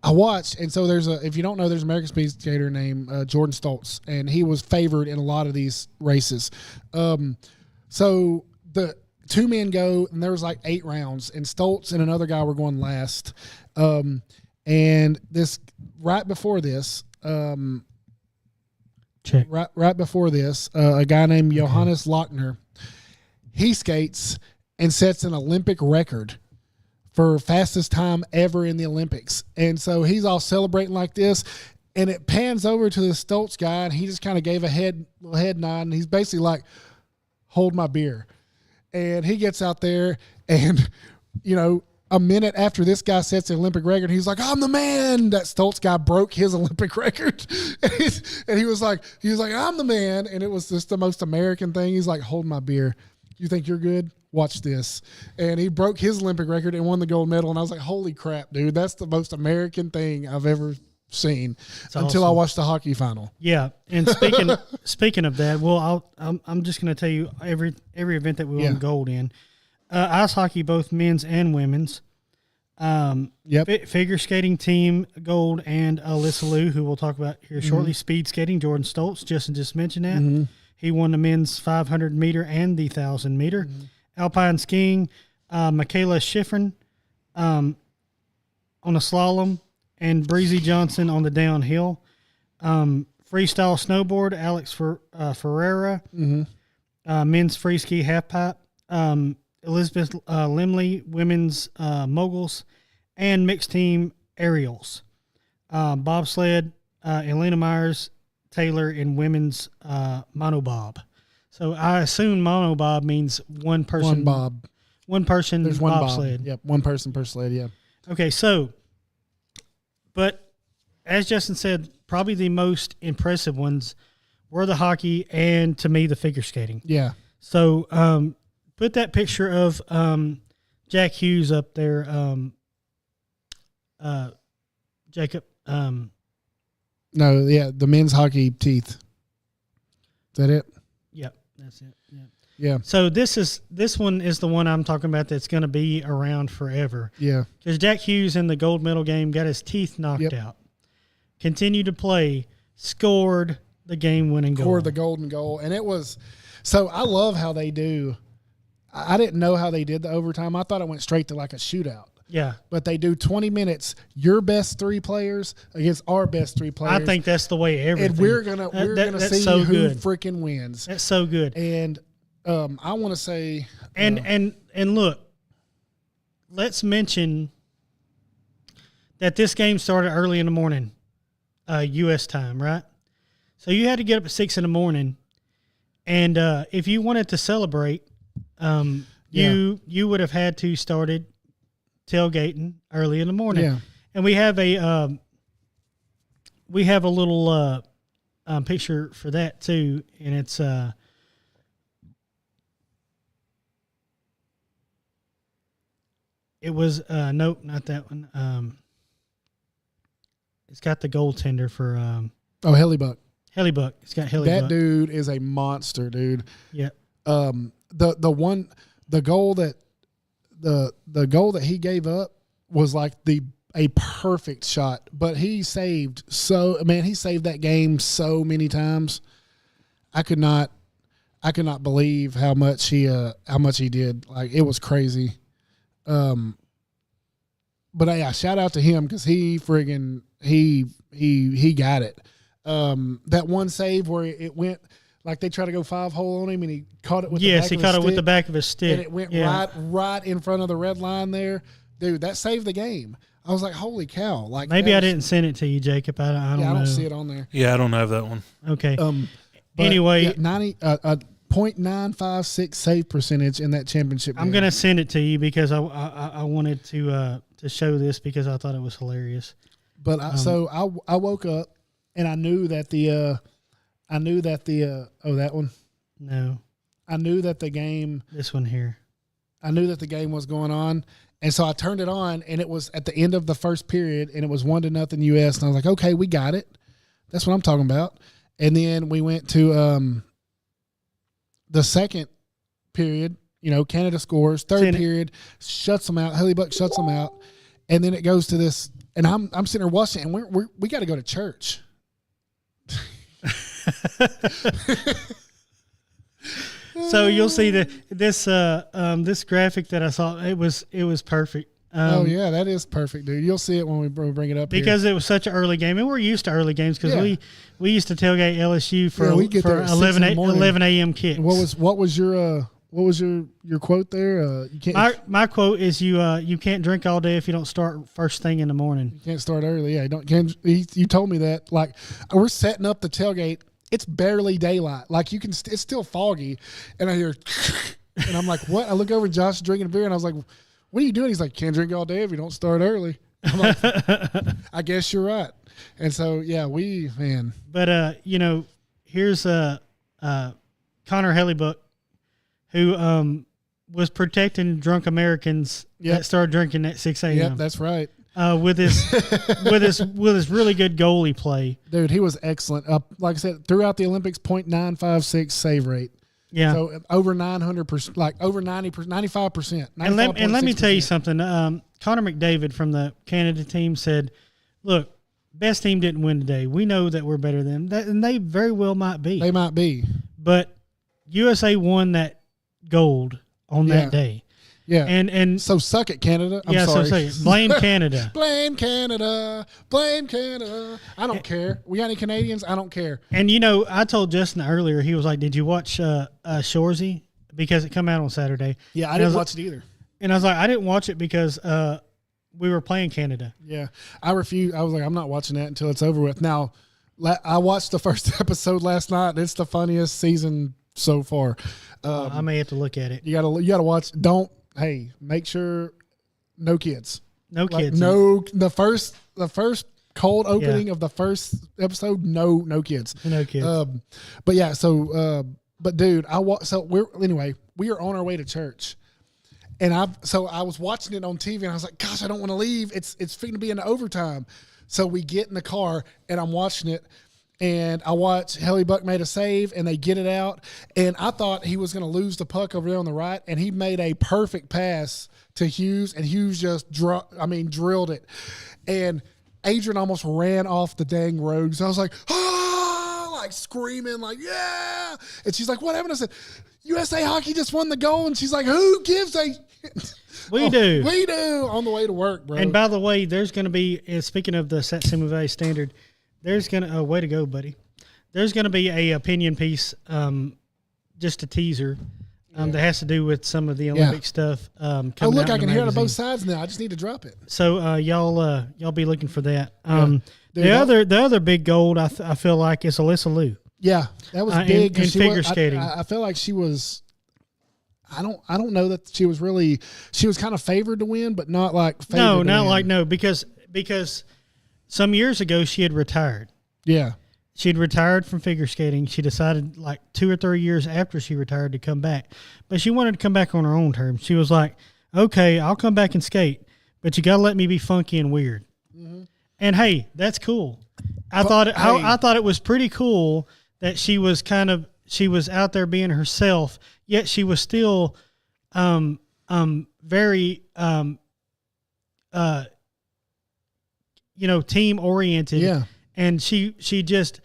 I watched, and so if you don't know, there's an American speed skater named Jordan Stoltz, and he was favored in a lot of these races. So the 2 men go, and there was like 8 rounds, and Stoltz and another guy were going last. And this right before this, Check. right before this, a guy named Johannes Lochner, he skates and sets an Olympic record for fastest time ever in the Olympics. And so he's all celebrating like this, and it pans over to the Stoltz guy, and he just kind of gave a little head nod, and he's basically like, hold my beer. And he gets out there, and, a minute after this guy sets the Olympic record, he's like, I'm the man. That Stoltz guy broke his Olympic record. And he was like, I'm the man. And it was just the most American thing. He's like, hold my beer. You think you're good? Watch this. And he broke his Olympic record and won the gold medal. And I was like, holy crap, dude. That's the most American thing I've ever seen until I watched the hockey final. Yeah, and speaking of that, well, I'm just going to tell you every event that we won gold in. Ice hockey, both men's and women's. Figure skating team gold, and Alyssa Liu, who we'll talk about here shortly. Speed skating, Jordan Stoltz, Justin just mentioned that. He won the men's 500 meter and the 1,000 meter. Alpine skiing, Michaela Schifrin on a slalom, and Breezy Johnson on the downhill. Freestyle snowboard, Alex Ferreira. Men's free ski half pipe. Elizabeth Limley, women's moguls, and mixed team aerials. Bobsled, Elena Myers Taylor in women's monobob. So I assume monobob means one person. One bob. One person. There's one bobsled. bob. Yep, one person per sled. Yeah. Okay, so, but as Justin said, probably the most impressive ones were the hockey and, to me, the figure skating. Yeah. So, put that picture of Jack Hughes up there, Jacob. No, yeah, the men's hockey teeth. Is that it? Yep, that's it. Yeah. Yeah. So this one is the one I'm talking about that's going to be around forever. Yeah. Because Jack Hughes in the gold medal game got his teeth knocked out. Continued to play, scored the game-winning goal. Scored the golden goal, and it was. So I love how they do. I didn't know how they did the overtime. I thought it went straight to like a shootout. Yeah. But they do 20 minutes, your best 3 players against our best 3 players. I think that's the way everything. And we're gonna see so who good. freaking wins. That's so good. And I want to say and look, let's mention that this game started early in the morning, U.S. time, right? So you had to get up at 6 in the morning, and if you wanted to celebrate, you would have had to started tailgating early in the morning. Yeah. And we have a little picture for that too, and it's it was nope, not that one. It's got the goaltender for Hellebuck. Hellebuck. It's got Hellebuck. That dude is a monster, dude. Yeah. The goal that he gave up was like a perfect shot, but he saved that game so many times. I could not believe how much he did. Like, it was crazy. But yeah, shout out to him because he friggin' he got it. That one save where it went, like they tried to go 5-hole on him, and he caught it with the back of his stick. Yes, he caught it with the back of his stick. And it went right in front of the red line there. Dude, that saved the game. I was like, holy cow. Like, maybe I didn't send it to you, Jacob. I don't know. I don't see it on there. Yeah, I don't have that one. Okay. But anyway. Yeah, 0.956 save percentage in that championship game. I'm going to send it to you because I wanted to show this because I thought it was hilarious. But I woke up and I knew that the that one. No. I knew that the game This one here. was going on. And so I turned it on, and it was at the end of the first period, and it was 1-0 U.S. And I was like, okay, we got it. That's what I'm talking about. And then we went to the second period. You know, Canada scores. Third period, shuts them out. Haley Buck shuts them out. And then it goes to this, and I'm sitting there watching, and we got to go to church. So you'll see this graphic that I saw. It was perfect. Oh yeah, that is perfect, dude. You'll see it when we bring it up because here. it was such an early game, and we're used to early games because Yeah. we used to tailgate LSU for we get there at 6 in the morning. 11 a.m. kicks. What was your quote there? You can't My quote is you can't drink all day if you don't start first thing in the morning. you can't start early. Yeah, you told me that. Like we're setting up the tailgate. It's barely daylight. Like you can, it's still foggy, and I hear, and I'm like, what? I look over, Josh drinking a beer, and I was like, what are you doing? He's like, can't drink all day if you don't start early. I'm like, I guess you're right. And so yeah, But here's Connor Hellebuck, who was protecting drunk Americans that started drinking at 6 a.m. Yep, that's right. With his really good goalie play. Dude, he was excellent. Like I said, throughout the Olympics, .956 save rate. Yeah. So over 900%, like over 90%, 95%. And let me tell you something. Connor McDavid from the Canada team said, "Look, best team didn't win today. We know that we're better than them, and they very well might be. They might be, but USA won that gold on that day." Yeah, and so suck it, Canada. I'm sorry. So blame Canada. Blame Canada. Blame Canada. I don't care. We got any Canadians? I don't care. And I told Justin earlier. He was like, "Did you watch Shoresy?" Because it come out on Saturday. Yeah, I didn't watch it either. And I was like, I didn't watch it because we were playing Canada. Yeah, I refuse. I was like, I'm not watching that until it's over with. Now, I watched the first episode last night. And it's the funniest season so far. I may have to look at it. You gotta watch. Hey, make sure no kids. No kids. The first cold opening of the first episode. No kids. No kids. But yeah. But dude, we are on our way to church, and I was watching it on TV, and I was like, gosh, I don't want to leave. It's fitting to be in the overtime. So we get in the car, and I'm watching it. And I watch Hellebuck made a save, and they get it out. And I thought he was going to lose the puck over there on the right, and he made a perfect pass to Hughes, and Hughes just drilled it. And Adrian almost ran off the dang road. So I was like, like screaming, like, yeah. And she's like, what happened? I said, USA Hockey just won the goal. And she's like, who gives a We do. We do on the way to work, bro. And by the way, there's going to be, speaking of the Satsuma Valley Standard, there's going to, way to go, buddy. There's going to be a opinion piece, just a teaser, that has to do with some of the Olympic stuff. Coming look, out I in can the hear it on magazine. both sides now. I just need to drop it. So y'all be looking for that. Dude, The other big gold I feel like is Alyssa Liu. Yeah, that was big. in figure skating. I feel like she was. I don't know that she was really. She was kind of favored to win, but not like favored to win. Because some years ago she had retired. Yeah, she had retired from figure skating. She decided like 2 or 3 years after she retired to come back, but she wanted to come back on her own terms. She was like, "Okay, I'll come back and skate, but you got to let me be funky and weird." Mm-hmm. And hey, that's cool. I thought it was pretty cool that she was out there being herself, yet she was still very team oriented. Yeah. And she just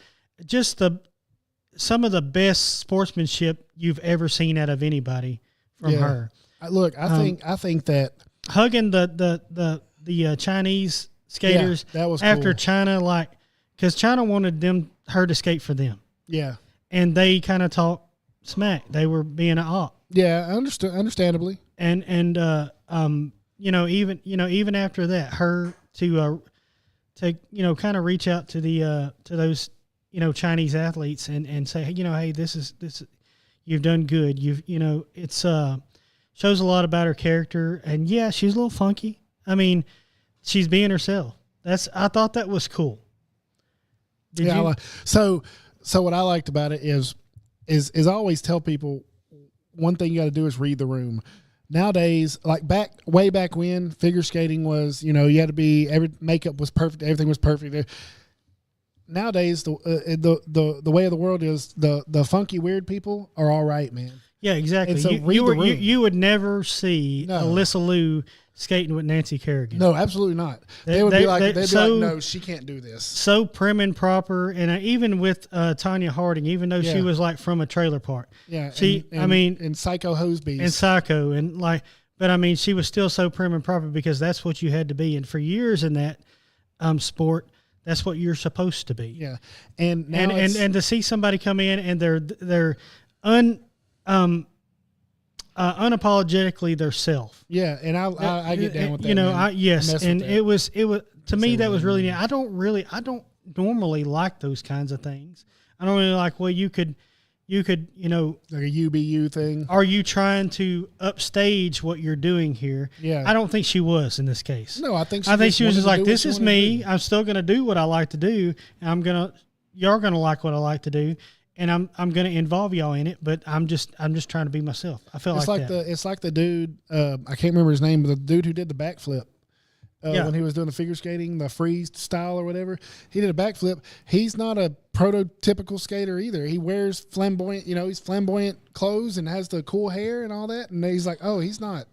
some of the best sportsmanship you've ever seen out of anybody from her. Look, I think that hugging the Chinese skaters that was after cool. China, because China wanted her to skate for them. Yeah. And they kind of talked smack. They were being an op. Yeah, understandably. And even after that, her to kind of reach out to those Chinese athletes and say, hey, this is you've done good. It's shows a lot about her character, and yeah, she's a little funky. I mean, she's being herself. I thought that was cool. Did you? So what I liked about it is I always tell people one thing you got to do is read the room. Nowadays, like way back when, figure skating was, you had to be, every makeup was perfect, everything was perfect. Nowadays, the way of the world is the funky weird people are all right, man. Yeah, exactly. And so You would never see Alyssa Liu skating with Nancy Kerrigan. No, absolutely not. They'd be like, no, she can't do this. So prim and proper, and even with Tanya Harding, even though she was like from a trailer park. Yeah, and Psycho Hosebees. And Psycho, but I mean, she was still so prim and proper because that's what you had to be. And for years in that sport, that's what you're supposed to be. Yeah, and now and to see somebody come in and they're unapologetically their self. Yeah, and I get down with that. Yes, and it was to me that was really neat. I don't normally like those kinds of things. I don't really like, well, you could like a UBU thing. Are you trying to upstage what you're doing here? Yeah, I don't think she was in this case. No, I think she was just like, this is me. I'm still going to do what I like to do, and you're gonna like what I like to do. And I'm going to involve y'all in it, but I'm just trying to be myself. I feel it's like the dude. I can't remember his name, but the dude who did the backflip when he was doing the figure skating, the freeze style or whatever. He did a backflip. He's not a prototypical skater either. He wears flamboyant, he's flamboyant clothes and has the cool hair and all that. And he's like, oh, he's not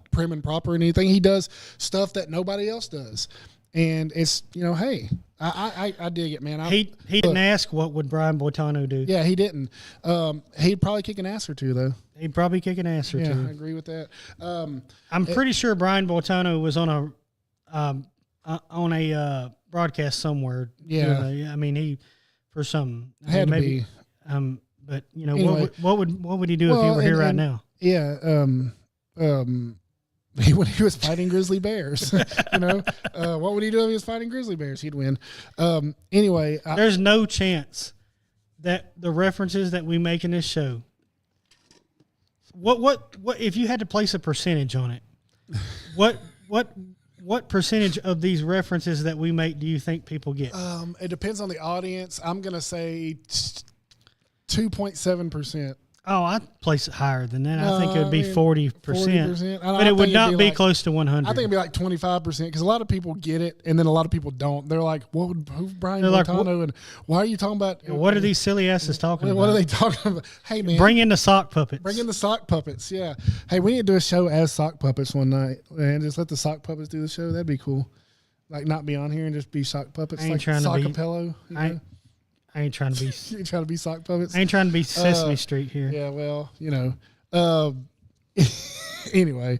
prim and proper or anything. He does stuff that nobody else does. And it's, hey, I dig it, man. He didn't ask what would Brian Boitano do. Yeah, he didn't. He'd probably kick an ass or two, though. He'd probably kick an ass or two. Yeah, I agree with that. I'm pretty sure Brian Boitano was on a broadcast somewhere. Yeah. I mean, he for some had maybe. To be. But Anyway. what would he do if he were here right now? Yeah. When he was fighting grizzly bears, what would he do if he was fighting grizzly bears? He'd win. Anyway, there's no chance that the references that we make in this show. What if you had to place a percentage on it? What percentage of these references that we make do you think people get? It depends on the audience. I'm gonna say 2.7%. Oh, I'd place it higher than that. I think it would be 40%. But it would not be close to 100. I think it'd be like 25% because a lot of people get it, and then a lot of people don't. They're like, who's Brian Boitano, and why are you talking about? What are these silly asses talking about? What are they talking about? Hey, man. Bring in the sock puppets. Bring in the sock puppets, yeah. Hey, we need to do a show as sock puppets one night, and just let the sock puppets do the show. That'd be cool. Like, not be on here and just be sock puppets, like Sockapello. I ain't trying to be. You're trying to be sock puppets? I ain't trying to be Sesame Street here. Yeah, well, anyway.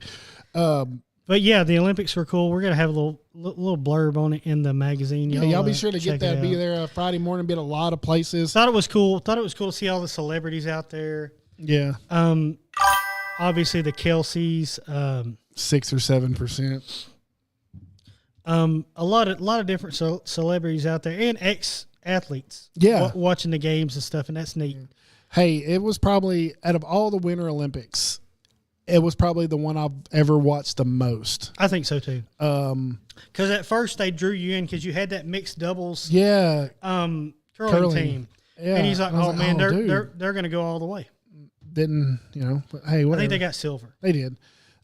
But yeah, the Olympics were cool. We're going to have a little blurb on it in the magazine. Y'all be sure to get that. Be there Friday morning. Be at a lot of places. Thought it was cool to see all the celebrities out there. Yeah. Obviously the Kelseys. 6 or 7%. A lot of different celebrities out there and ex-athletes. Yeah. Watching the games and stuff, and that's neat. Hey, it was probably, out of all the Winter Olympics, it was probably the one I've ever watched the most. I think so too. Because at first they drew you in because you had that mixed doubles. Yeah. Curling team. Yeah. And he's like, oh man, they're going to go all the way. Didn't, but hey, whatever. I think they got silver. They did.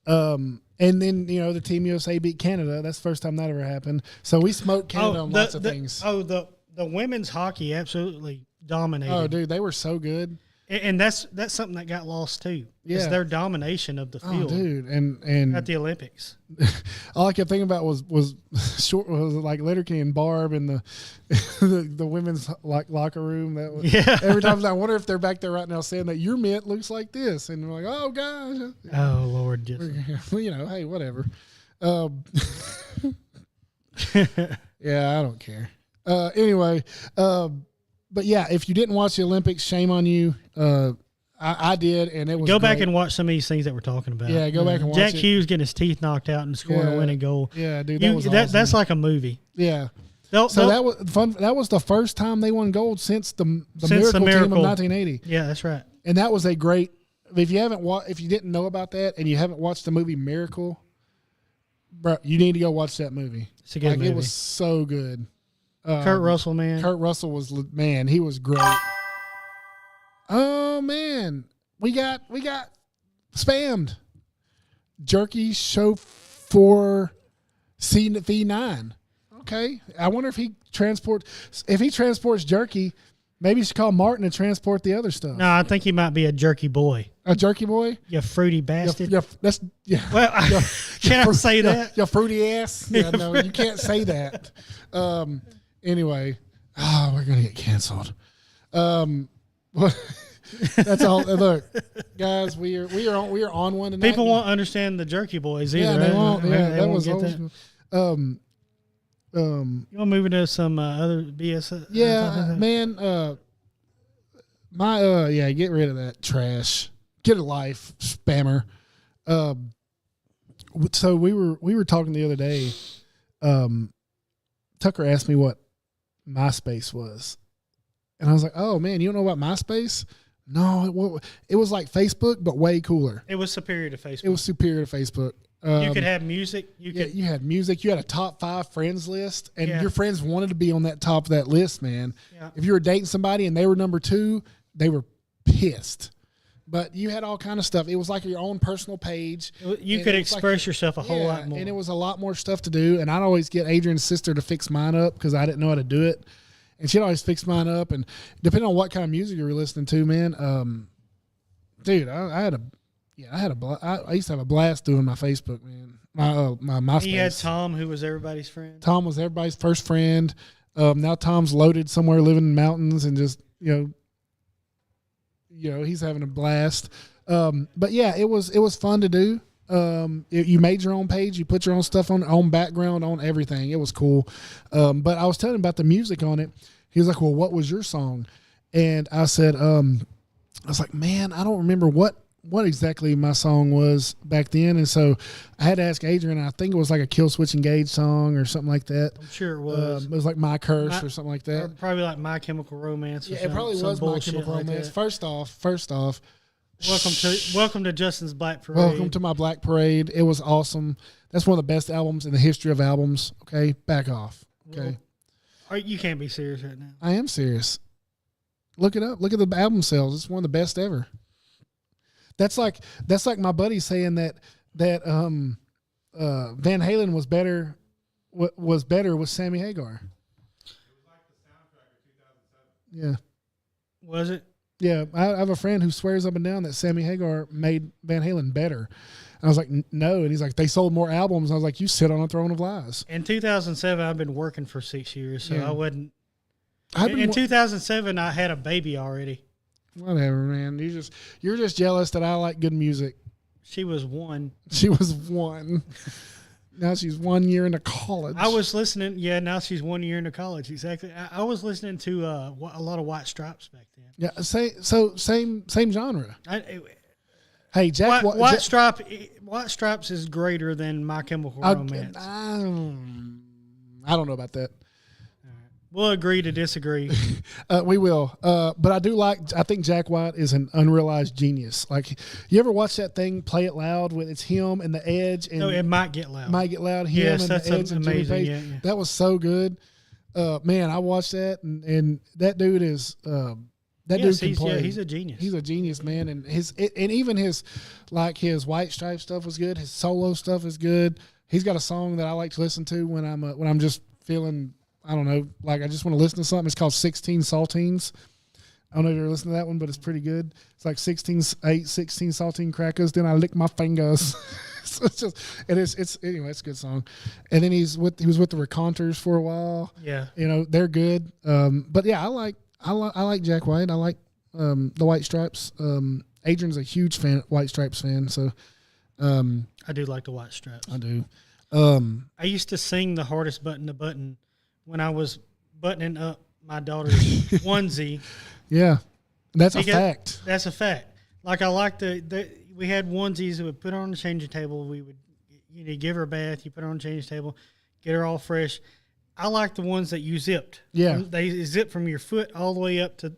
And then, the Team USA beat Canada. That's the first time that ever happened. So we smoked Canada on lots of things. The women's hockey absolutely dominated. Oh, dude, they were so good. And that's something that got lost too. Yeah, it's their domination of the field. Oh, dude, and at the Olympics, all I kept thinking about was like Letterkenny and Barb and the women's locker room. That was, every time I wonder if they're back there right now saying that your mitt looks like this, and we're like, oh gosh, oh Lord, just hey, whatever. Yeah, I don't care. Anyway. But yeah, if you didn't watch the Olympics, shame on you. I did, and it was go back and watch some of these things that we're talking about. Yeah, go back and watch Jack it. Hughes getting his teeth knocked out and scoring a winning goal. Yeah, dude, that was awesome. That's like a movie. Yeah. That was fun. That was the first time they won gold since the Miracle team of 1980. Yeah, that's right. And that was a great. If you didn't know about that and you haven't watched the movie Miracle, bro, you need to go watch that movie. It's a good movie. It was so good. Kurt Russell, man. Kurt Russell he was great. Oh man, we got spammed. Jerky show for CV9. Okay, I wonder if he transports jerky. Maybe you should call Martin to transport the other stuff. No, I think he might be a jerky boy. A jerky boy. You fruity bastard. Well, Can I say that? You fruity ass. Yeah, no, you can't say that. Anyway, we're gonna get canceled. That's all. Look, guys, we are on one tonight. People won't understand the jerky boys either. Yeah, they won't. Yeah, They that won't was get always, that. You want to move into some other BS? yeah, man. Get rid of that trash. Get a life, spammer. So we were talking the other day. Tucker asked me what MySpace was, and I was like, "Oh man, you don't know about MySpace? No, it was like Facebook, but way cooler. It was superior to Facebook. It was superior to Facebook. You could have music. You had music. You had a top 5 friends list, and Yeah. your friends wanted to be on that top of that list, man. Yeah. If you were dating somebody and they were number 2, they were pissed. But you had all kind of stuff. It was like your own personal page. You And could it was express yourself a whole lot more. And it was a lot more stuff to do. And I'd always get Adrian's sister to fix mine up because I didn't know how to do it. And she'd always fix mine up. And depending on what kind of music you were listening to, man, dude, I used to have a blast doing my Facebook, man. My MySpace. He had Tom, who was everybody's friend. Tom was everybody's first friend. Now Tom's loaded somewhere, living in the mountains, and just he's having a blast. But yeah, it was fun to do. You made your own page, you put your own stuff on background, on everything. It was cool. But I was telling him about the music on it. He was like, "Well, what was your song?" And I said, I was like, "Man, I don't remember what exactly my song was back then." And so I had to ask Adrian. I think it was like a Kill Switch Engage song or something like that. I'm sure it was. It was like My Curse or something like that. Or probably like My Chemical Romance. Or Yeah, it probably some was My bullshit Chemical like Romance. that. First off, Welcome to Justin's Black Parade. welcome to my Black Parade. It was awesome. That's one of the best albums in the history of albums. Okay, back off. Okay, You can't be serious right now. I am serious. Look it up. Look at the album sales. It's one of the best ever. That's like my buddy saying that Van Halen was better with Sammy Hagar. Yeah. Was it? Yeah, I have a friend who swears up and down that Sammy Hagar made Van Halen better. I was like, no. And he's like, they sold more albums. I was like, you sit on a throne of lies. In 2007, I've been working for 6 years, so Yeah. I wasn't. I've been In 2007, I had a baby already. Whatever, man. You're just jealous that I like good music. She was 1. She was 1. Now she's 1 year into college. I was listening. Yeah, now she's 1 year into college. Exactly. I was listening to a lot of White Stripes back then. Yeah, same genre. Hey, Jack. White Stripes is greater than My Chemical Romance. I don't know about that. We'll agree to disagree. We will. But I think Jack White is an unrealized genius. Like, you ever watch that thing, Play It Loud, with it's him and The Edge? And No, it might get loud. Might Get Loud, him Yes, and that's The Edge and Jimmy amazing. Page. Yeah. That was so good. Man, I watched that, and that dude is dude can play. Yeah, he's a genius. He's a genius, man, and even his White Stripe stuff was good. His solo stuff is good. He's got a song that I like to listen to when I'm just feeling, I don't know, like I just want to listen to something. It's called 16 Saltines. I don't know if you ever listened to that one, but it's pretty good. It's like 16 saltine crackers. Then I lick my fingers. So it's anyway, it's a good song. And then he was with the Raconteurs for a while. Yeah. They're good. But yeah, I like Jack White. I like the White Stripes. Adrian's a huge White Stripes fan, so I do like the White Stripes. I do. I used to sing the hardest button to button when I was buttoning up my daughter's onesie. Yeah, that's a Because- fact. That's a fact. Like, I like we had onesies that would put her on the changing table. We would, give her a bath. You put her on the changing table, get her all fresh. I like the ones that you zipped. Yeah. They zip from your foot all the way up to.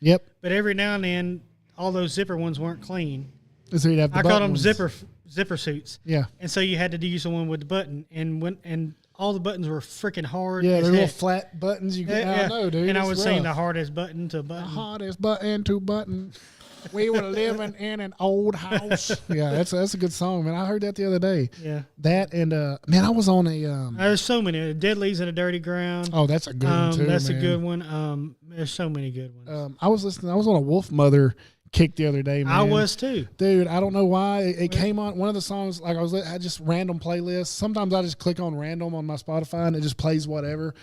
Yep. But every now and then, all those zipper ones weren't clean. So you'd have the I called button them ones. zipper suits. Yeah. And so you had to use the one with the button, and all the buttons were freaking hard. Yeah, as they're little heck. flat buttons. I know, dude. And I it's would sing rough. the hardest button to button. Hardest button to button. We were living in an old house. Yeah, that's a good song, man. I heard that the other day. Yeah. That and man, I was on a There's so many. Deadly's in a Dirty Ground. oh, that's a good one too. That's man. a good one. There's so many good ones. I was on a Wolf Mother kick the other day, man. I was too. Dude, I don't know why it came on one of the songs. Like I had just random playlists. Sometimes I just click on random on my Spotify and it just plays whatever.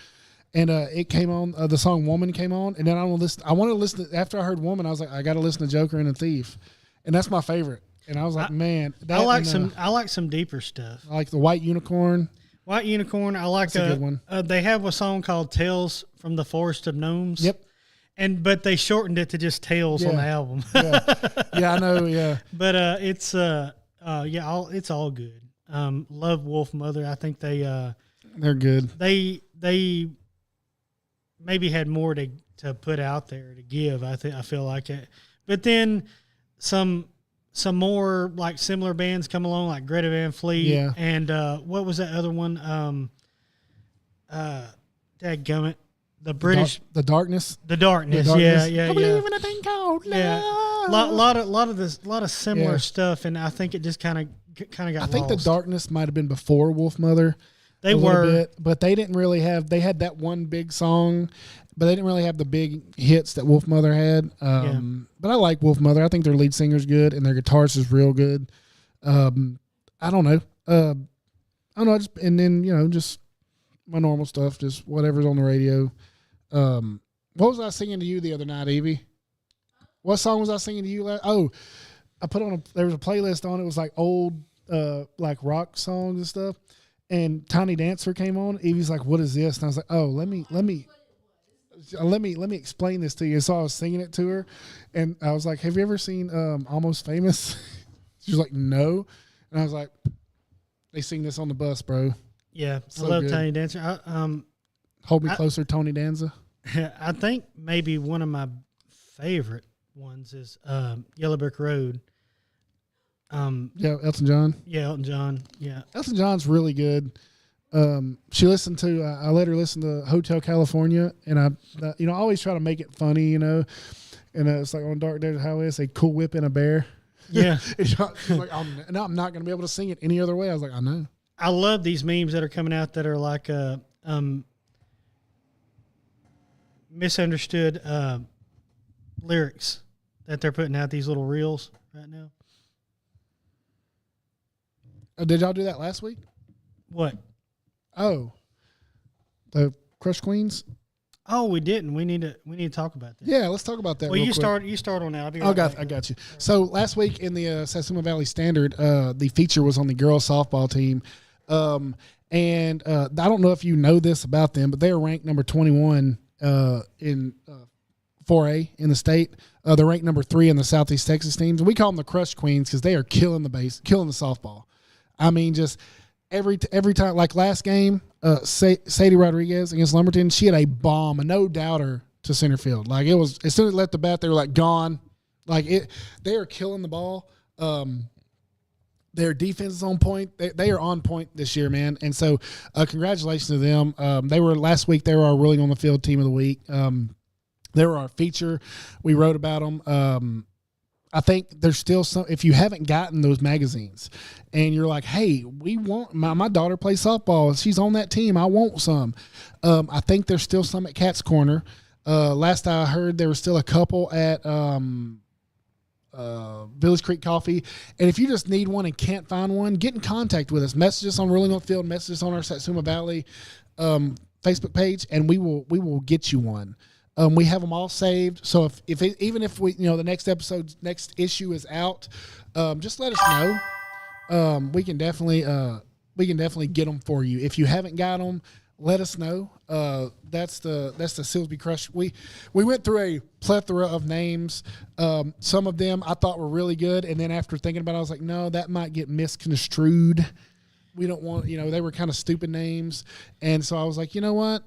And it came on. The song "Woman" came on, and then I wanted to listen. After I heard "Woman," I was like, I got to listen to Joker and a Thief, and that's my favorite. And I was like, man, that I like and, I like some deeper stuff. I like the White Unicorn. White Unicorn. I like That's a good one. They have a song called "Tales from the Forest of Gnomes." Yep. But they shortened it to just Tales on the album. Yeah, I know. Yeah, But it's it's all good. Love Wolf Mother. I think they're good. They maybe had more to put out there to give. I feel like it. But then some more like similar bands come along, like Greta Van Fleet. Yeah. And what was that other one? Dadgummit. The British, The Darkness. the darkness. Darkness. Yeah. I believe in a thing called love. Yeah, lot of similar Yeah. stuff, and I think it just kind of got. I think lost. the Darkness might have been before Wolf Mother. They a little were, bit, but they didn't really have. They had that one big song, but they didn't really have the big hits that Wolf Mother had. But I like Wolf Mother. I think their lead singer's good and their guitarist is real good. I don't know. I don't know. And then just my normal stuff, just whatever's on the radio. What was I singing to you the other night, Evie? What song was I singing to you? I put on there was a playlist on it. It was like old like rock songs and stuff. And Tiny Dancer came on. Evie's like, "What is this?" And I was like, "Oh, let me explain this to you." So I was singing it to her, and I was like, "Have you ever seen Almost Famous?" She was like, "No," and I was like, "They sing this on the bus, bro." yeah. So I love good. Tiny Dancer. Hold Me Closer, Tony Danza. I think maybe one of my favorite ones is Yellow Brick Road. Yeah, Elton John. Yeah, Elton John. Yeah, Elton John's really good. She listened to. I let her listen to Hotel California, and I always try to make it funny, And it's like on Dark Days Highway, it's a Cool Whip and a bear. yeah. She's like, I'm not going to be able to sing it any other way. I was like, I know. I love these memes that are coming out that are like misunderstood lyrics that they're putting out, these little reels right now. Did y'all do that last week? What? Oh, the Crush Queens. Oh, we didn't. We need to talk about that. Yeah, let's talk about that. Well, real you quick. start on that. I'll be I right got back. you. So last week in the Satsuma Valley Standard, the feature was on the girls softball team, and I don't know if you know this about them, but they are ranked number 21 in 4A in the state. They're ranked number 3 in the Southeast Texas teams. We call them the Crush Queens because they are killing the softball. I mean, just every time, like last game, Sadie Rodriguez against Lumberton, she had a bomb, a no doubter to center field. Like it was, as soon as it left the bat, they were like gone. Like they are killing the ball. Their defense is on point. They are on point this year, man. And so, congratulations to them. Last week. They were our Rolling on the Field Team of the Week. They were our feature. We wrote about them. I think there's still some. If you haven't gotten those magazines, and you're like, "Hey, we want my daughter plays softball. She's on that team. I want some." I think there's still some at Cat's Corner. Last I heard, there was still a couple at Village Creek Coffee. And if you just need one and can't find one, get in contact with us. Message us on Rolling on the Field. Message us on our Satsuma Valley Facebook page, and we will get you one. We have them all saved. So even if we, the next issue is out, just let us know. We can definitely get them for you. If you haven't got them, let us know. That's the Silsby Crush. We went through a plethora of names. Some of them I thought were really good, and then after thinking about it, I was like, no, that might get misconstrued. We don't want, they were kind of stupid names, and so I was like, you know what?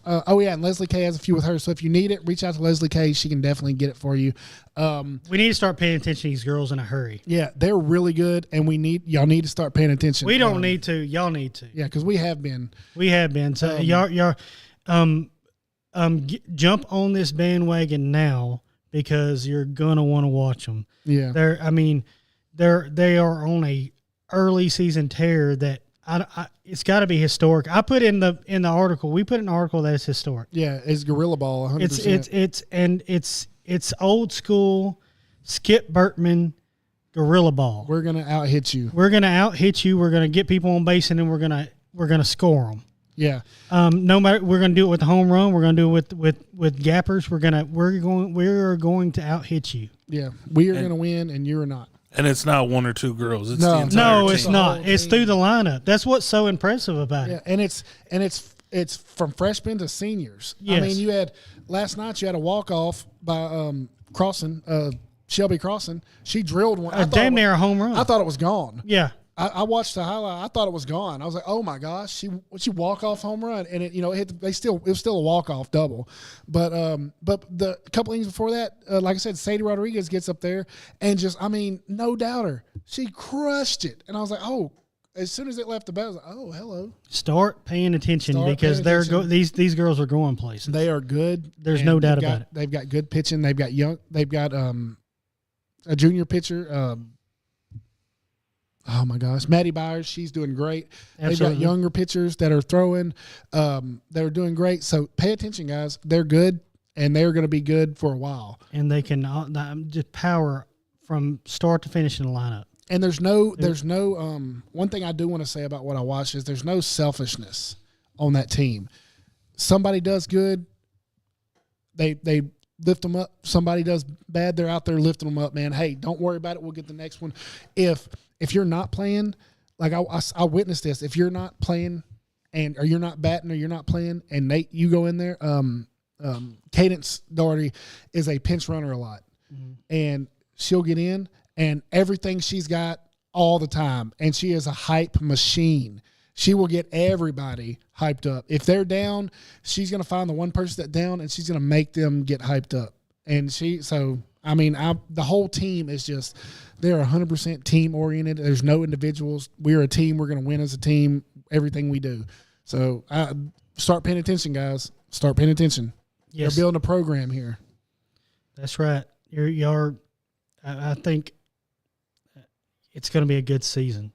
And Leslie K has a few with her. So if you need it, reach out to Leslie K. She can definitely get it for you. We need to start paying attention to these girls in a hurry. Yeah, they're really good, and y'all need to start paying attention. We don't need to. Y'all need to. Yeah, because we have been. We have been. So y'all jump on this bandwagon now, because you're gonna want to watch them. Yeah. They are on a early season tear that it's got to be historic. I put in the article. We put an article that is historic. Yeah, it's Gorilla Ball 100%. It's old school Skip Bertman Gorilla Ball. We're going to out-hit you. We're gonna out-hit you. We're gonna get people on base, and then we're gonna score them. Yeah. No matter, we're gonna do it with the home run. We're gonna do it with gappers. We're going to out-hit you. Yeah. We are going to win, and you're not. And it's not one or two girls. It's No. the entire No, team. it's not. whole It's team. through the lineup. That's what's so impressive about Yeah, it. and it's from freshmen to seniors. Yes. I mean, you had last night. You had a walk off by Crossan, Shelby Crossan. She drilled one. I thought Damn it near a home run. I thought it was gone. Yeah. I watched the highlight. I thought it was gone. I was like, oh my gosh, she walk off home run, and it was still a walk off double, but the couple innings before that, like I said, Sadie Rodriguez gets up there and just, I mean, no doubter, she crushed it, and I was like, oh, as soon as it left the bat, I was like, oh, hello, Start paying attention Start because paying attention. these girls are going places. they are good. There's and no doubt they've got- about it. They've got good pitching. They've got a junior pitcher. Oh my gosh, Maddie Byers, she's doing great. They've Absolutely. got younger pitchers that are throwing. They're doing great. So pay attention, guys. They're good, and they're going to be good for a while. And they can just power from start to finish in the lineup. And there's no one thing I do want to say about what I watched is there's no selfishness on that team. Somebody does good, they lift them up. Somebody does bad, they're out there lifting them up, man. Hey, don't worry about it. We'll get the next one. If you're not playing, like I witnessed this, if you're not playing or you're not batting or you're not playing, and Nate, you go in there, Cadence Doherty is a pinch runner a lot. And she'll get in and everything she's got all the time. And she is a hype machine. She will get everybody hyped up. If they're down, she's going to find the one person that's down and she's going to make them get hyped up. And the whole team is just, they're 100% team oriented. There's no individuals. We're a team. We're going to win as a team, everything we do. So start paying attention, guys. Start paying attention. Yes, They're building a program here. that's right. I think it's going to be a good season.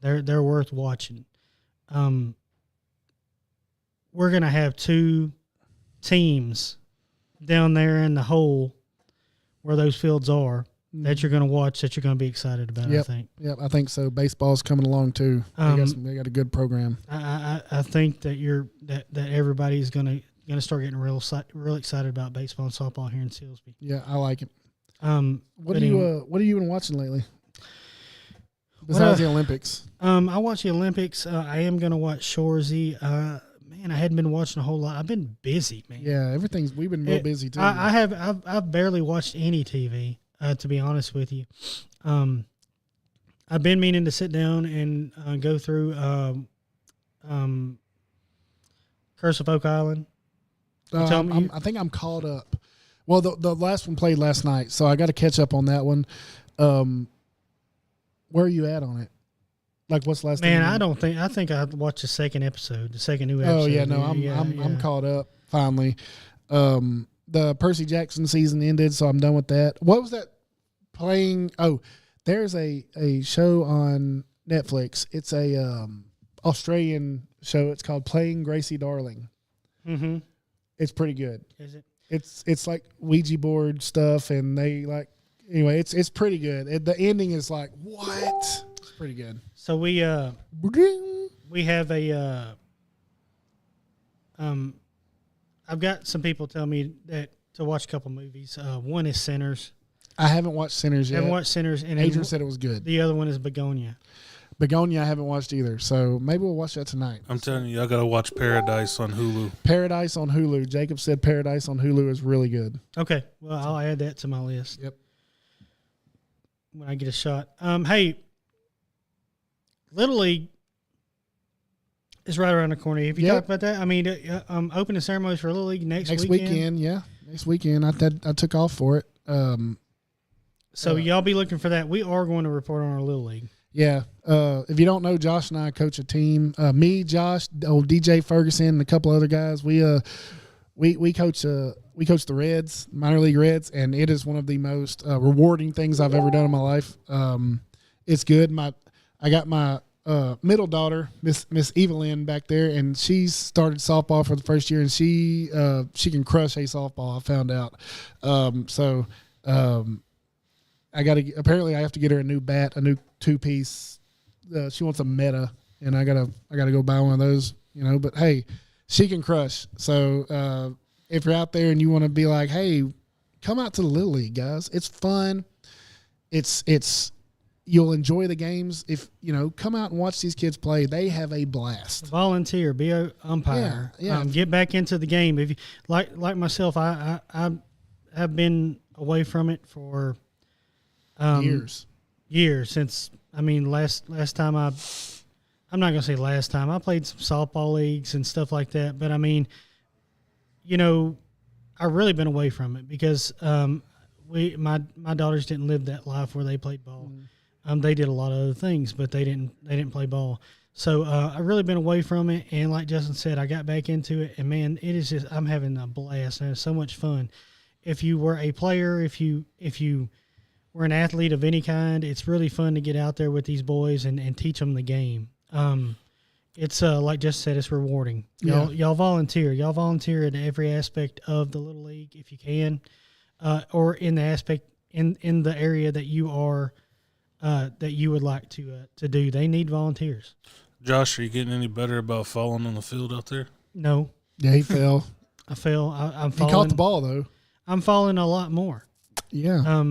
They're worth watching. We're going to have two teams down there in the hole where those fields are that you're going to watch, that you're going to be excited about. Yep. I think. Yep, I think so. Baseball's coming along too. They got a good program. I think that that everybody's going to start getting real excited about baseball and softball here in Silsbee. Yeah, I like it. What but are you anyway. What have you been watching lately? Besides the Olympics. I watch the Olympics. I am going to watch Shoresy. Man, I hadn't been watching a whole lot. I've been busy, man. Yeah, we've been real busy too. I've barely watched any TV, to be honest with you. I've been meaning to sit down and go through Curse of Oak Island. Tell me I think I'm caught up. Well, the last one played last night, so I got to catch up on that one. Where are you at on it? Like, what's the last? Man, thing I think I watched the second episode, the second new episode. Oh yeah, no, Yeah, I'm caught up finally. The Percy Jackson season ended, so I'm done with that. What was that playing? Oh, there's a show on Netflix. It's a Australian show. It's called Playing Gracie Darling. Mm-hmm. It's pretty good. Is it? It's like Ouija board stuff, and anyway, it's pretty good. The ending is like, what? It's pretty good. So we have a I've got some people tell me that to watch a couple movies. One is Sinners. I haven't watched Sinners I yet. haven't watched Sinners, and Adrian said it was good. the other one is Begonia. Begonia I haven't watched either, so maybe we'll watch that tonight. I'm telling you, I got to watch Paradise on Hulu. Paradise on Hulu. Jacob said Paradise on Hulu is really good. Okay, well I'll add that to my list. Yep. When I get a shot. Hey, Little League is right around the corner. Have you Yep. talked about that? I mean, opening ceremonies for Little League next weekend. Yeah. Next weekend. I took off for it. So y'all be looking for that. We are going to report on our Little League. Yeah. If you don't know, Josh and I coach a team. Me, Josh, old DJ Ferguson, and a couple other guys. We we coach the Reds, minor league Reds, and it is one of the most rewarding things I've ever done in my life. It's good. I got my middle daughter, Miss Evelyn, back there, and she's started softball for the first year, and she can crush a softball. I found out. Apparently I have to get her a new bat, a new 2-piece. She wants a Meta, and I gotta go buy one of those. But hey, she can crush. So if you're out there and you want to be like, hey, come out to the Little League, guys. It's fun. It's you'll enjoy the games. If come out and watch these kids play. They have a blast. Volunteer, be a umpire. Yeah. Get back into the game. If you, like myself, I have been away from it for years since. Last time I'm not gonna say last time. I played some softball leagues and stuff like that. But I've really been away from it because my daughters didn't live that life where they played ball. They did a lot of other things, but they didn't play ball. So I've really been away from it. And like Justin said, I got back into it, and man, it is I'm having a blast, and it's so much fun. If you were a player, if you were an athlete of any kind, it's really fun to get out there with these boys and teach them the game. It's like Justin said, it's rewarding. Y'all volunteer. Y'all volunteer in every aspect of the Little League if you can, or in the aspect in the area that you are. That you would like to do. They need volunteers. Josh, are you getting any better about falling on the field out there? No. Yeah, he fell. I fell. I'm He falling. caught the ball though. I'm falling a lot more. Yeah.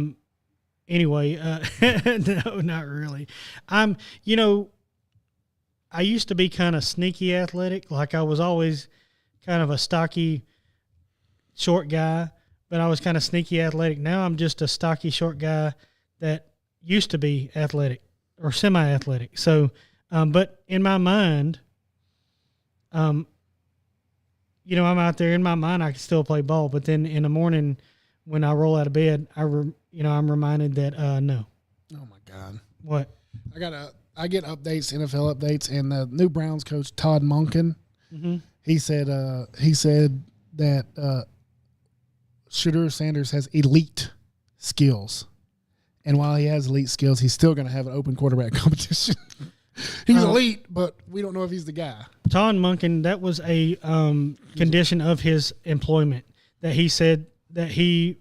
Anyway, no, not really. I used to be kind of sneaky athletic. Like I was always kind of a stocky, short guy, but I was kind of sneaky athletic. Now I'm just a stocky, short guy that used to be athletic or semi-athletic. So, but in my mind, I'm out there in my mind, I can still play ball. But then in the morning when I roll out of bed, I'm reminded that, no. Oh my God. What? I get updates, NFL updates, and the new Browns coach, Todd Monken, he said that Shedeur Sanders has elite skills. And while he has elite skills, he's still going to have an open quarterback competition. He's elite, but we don't know if he's the guy. Todd Monken, that was a condition of his employment that he said that he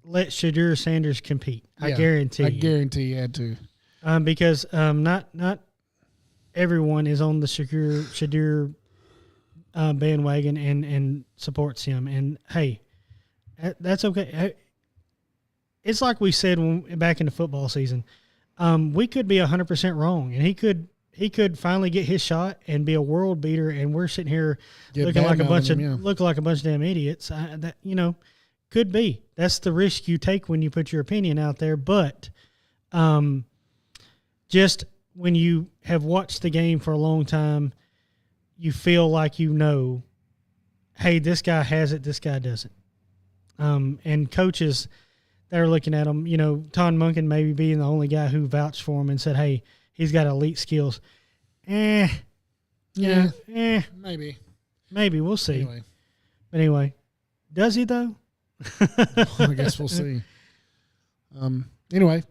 let Shedeur Sanders compete. I guarantee he had to. Because not everyone is on the Shedeur bandwagon and supports him. And, hey, that's okay. It's like we said back in the football season. We could be 100% wrong, and he could finally get his shot and be a world beater, and we're sitting here looking like a bunch of damn idiots. Could be. That's the risk you take when you put your opinion out there. But just when you have watched the game for a long time, you feel like hey, this guy has it, this guy doesn't. And coaches, they're looking at him, Todd Monken maybe being the only guy who vouched for him and said, hey, he's got elite skills. Maybe. We'll see. Anyway, does he though? I guess we'll see. Anyway,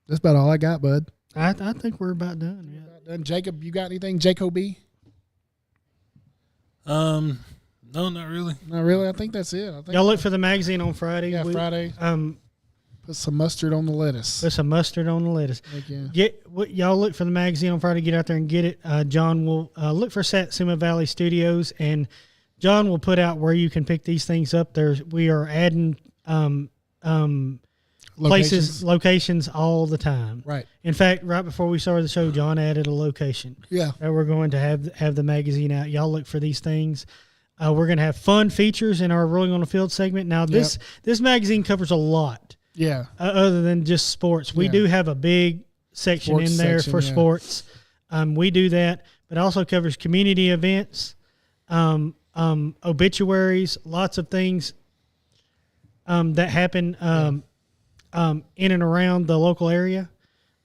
that's about all I got, bud. I think we're about done. Yeah. Done. Jacob, you got anything? Jacoby? No, not really. Not really. I think that's it. Y'all look for the magazine on Friday. Yeah, Friday. Put some mustard on the lettuce. Put some mustard on the lettuce. Y'all look for the magazine on Friday. Get out there and get it. John will look for Satsuma Valley Studios, and John will put out where you can pick these things up. We are adding locations all the time. Right. In fact, right before we started the show, John added a location. Yeah. That we're going to have the magazine out. Y'all look for these things. We're going to have fun features in our Rolling on the Field segment. Now, this magazine covers a lot. Yeah. Other than just sports. We do have a big section in there for sports. We do that, but it also covers community events, obituaries, lots of things that happen in and around the local area.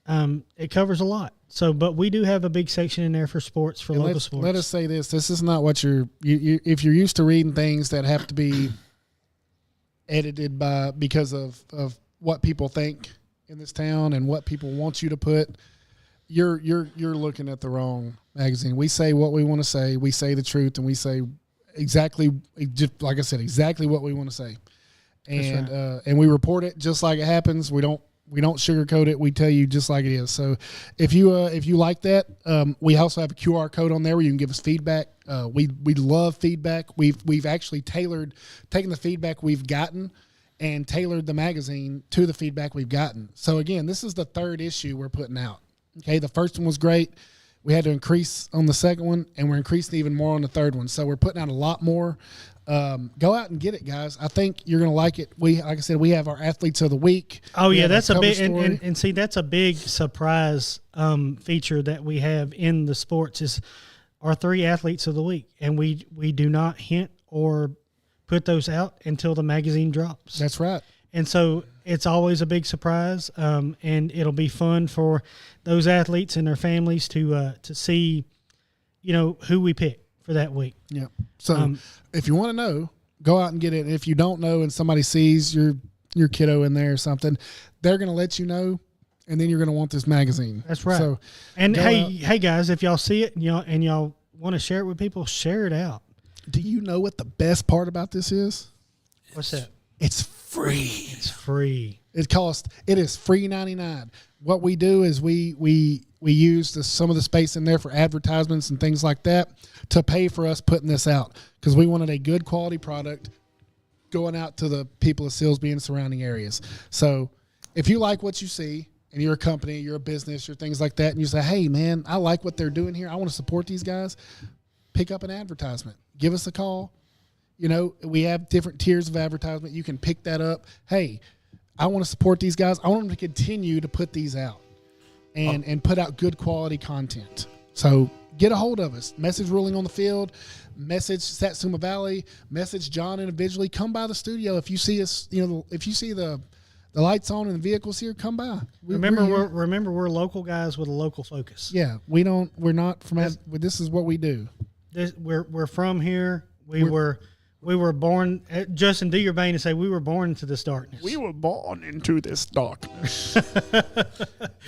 It covers a lot. So, but we do have a big section in there for sports, for And local sports. let us say this: this is not what you if you're used to reading things that have to be edited because of what people think in this town and what people want you to put. You're looking at the wrong magazine. We say what we want to say. We say the truth, and we say exactly, just like I said, exactly what we want to say. And and we report it just like it happens. We don't sugarcoat it. We tell you just like it is. So if you like that, we also have a QR code on there where you can give us feedback. We love feedback. We've actually taken the feedback we've gotten and tailored the magazine to the feedback we've gotten. So again, this is the third issue we're putting out. Okay, the first one was great. We had to increase on the second one, and we're increasing even more on the third one. So we're putting out a lot more. Go out and get it, guys. I think you're going to like it. Like I said, we have our athletes of the week. Oh We yeah, have that's our a big cover and see that's a big surprise feature that we have in the sports is our 3 athletes of the week, and we do not hint or put those out until the magazine drops. That's right. And so it's always a big surprise, and it'll be fun for those athletes and their families to see, who we pick for that week. Yeah. So if you want to know, go out and get it. And if you don't know and somebody sees your kiddo in there or something, they're going to let you know, and then you're going to want this magazine. That's right. So and go hey, out. hey guys, if y'all see it and y'all want to share it with people, share it out. Do you know what the best part about this is? What's that? It's free. It's free. It is free 99. What we do is we use some of the space in there for advertisements and things like that to pay for us putting this out, because we wanted a good quality product going out to the people of Silsbee and surrounding areas. So if you like what you see and you're a company, you're a business, you're things like that, and you say, hey man, I like what they're doing here, I want to support these guys, pick up an advertisement, give us a call. We have different tiers of advertisement. You can pick that up. Hey, I want to support these guys. I want them to continue to put these out and put out good quality content. So get a hold of us. Message Ruling on the Field, message Satsuma Valley, message John individually. Come by the studio. If you see us, if you see the lights on and the vehicles here, come by. Remember, we're here. we're local guys with a local focus. Yeah, we're not from, this is what we do. We're from here. We were born. Justin, do your bane and say we were born into this darkness. We were born into this darkness.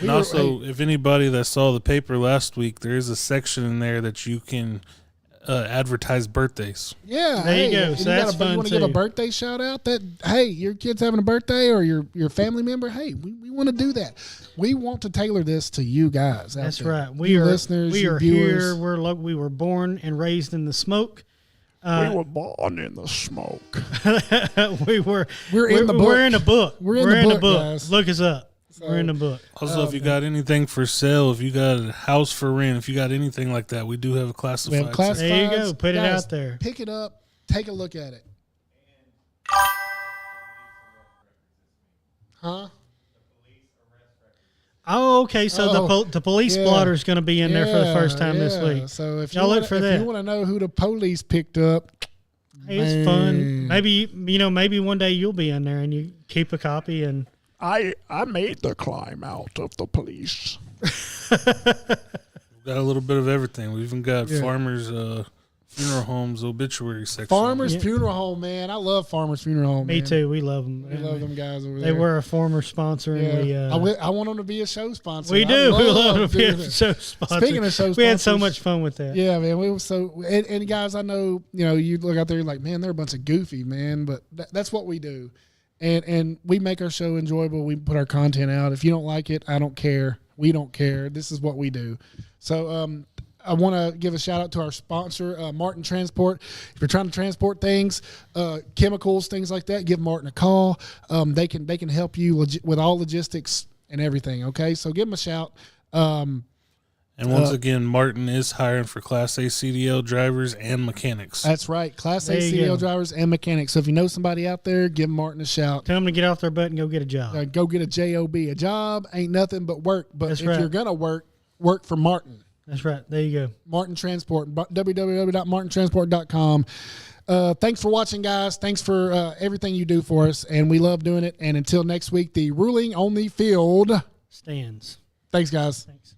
And also, if anybody that saw the paper last week, there is a section in there that you can advertise birthdays. Yeah, there you go. and So that's fun you want to give a too. birthday shout out? That hey, your kid's having a birthday or your family member. Hey, we want to do that. We want to tailor this to you guys. Out That's there. right. You listeners, We you are viewers. here. We were born and raised in the smoke. We were born in the smoke. We're in the book. We're in a book. We're in the book, guys. Look us up. We're in the book. Also, if you got anything for sale, if you got a house for rent, if you got anything like that, we do have a We classified. have classifieds. There you go. Put it Guys, out there. Pick it up. Take a look at it. Huh? Oh, okay. So the police yeah. blotter is going to be in there for the first time this Yeah. week. So if Y'all you look wanna, for if that. you want to know who the police picked up, Hey, it's fun. Maybe maybe one day you'll be in there and you keep a copy and. I made the climb out of the police. We've got a little bit of everything. We even got Yeah. farmers, funeral homes, obituary section. Farmers Yeah. Funeral Home, man. I love Farmers Funeral Home. Me man. too. We love them. We love them guys over They there. were a former sponsor, and Yeah. we. I want them to be a show sponsor. We I do. We love to be a doing it. show sponsor. Speaking of show we had so sponsors- much fun with that. Yeah, man. We were so and guys, I know you look out there you're like, man, they're a bunch of goofy, man, but that's what we do, and we make our show enjoyable. We put our content out. If you don't like it, I don't care. We don't care. This is what we do. So I want to give a shout out to our sponsor, Martin Transport. If you're trying to transport things, chemicals, things like that, give Martin a call. They can help you with all logistics and everything. Okay, so give them a shout. And once again, Martin is hiring for Class A CDL drivers and mechanics. That's right, Class A There you CDL go. drivers and mechanics. So if you know somebody out there, give Martin a shout. Tell them to get off their butt and go get a job. Go get a job. A job ain't nothing but work. But That's if right. you're gonna work for Martin. That's right. There you go. Martin Transport, www.martintransport.com. Thanks for watching, guys. Thanks for everything you do for us, and we love doing it. And until next week, the Ruling on the Field. Stands. Thanks, guys. Thanks.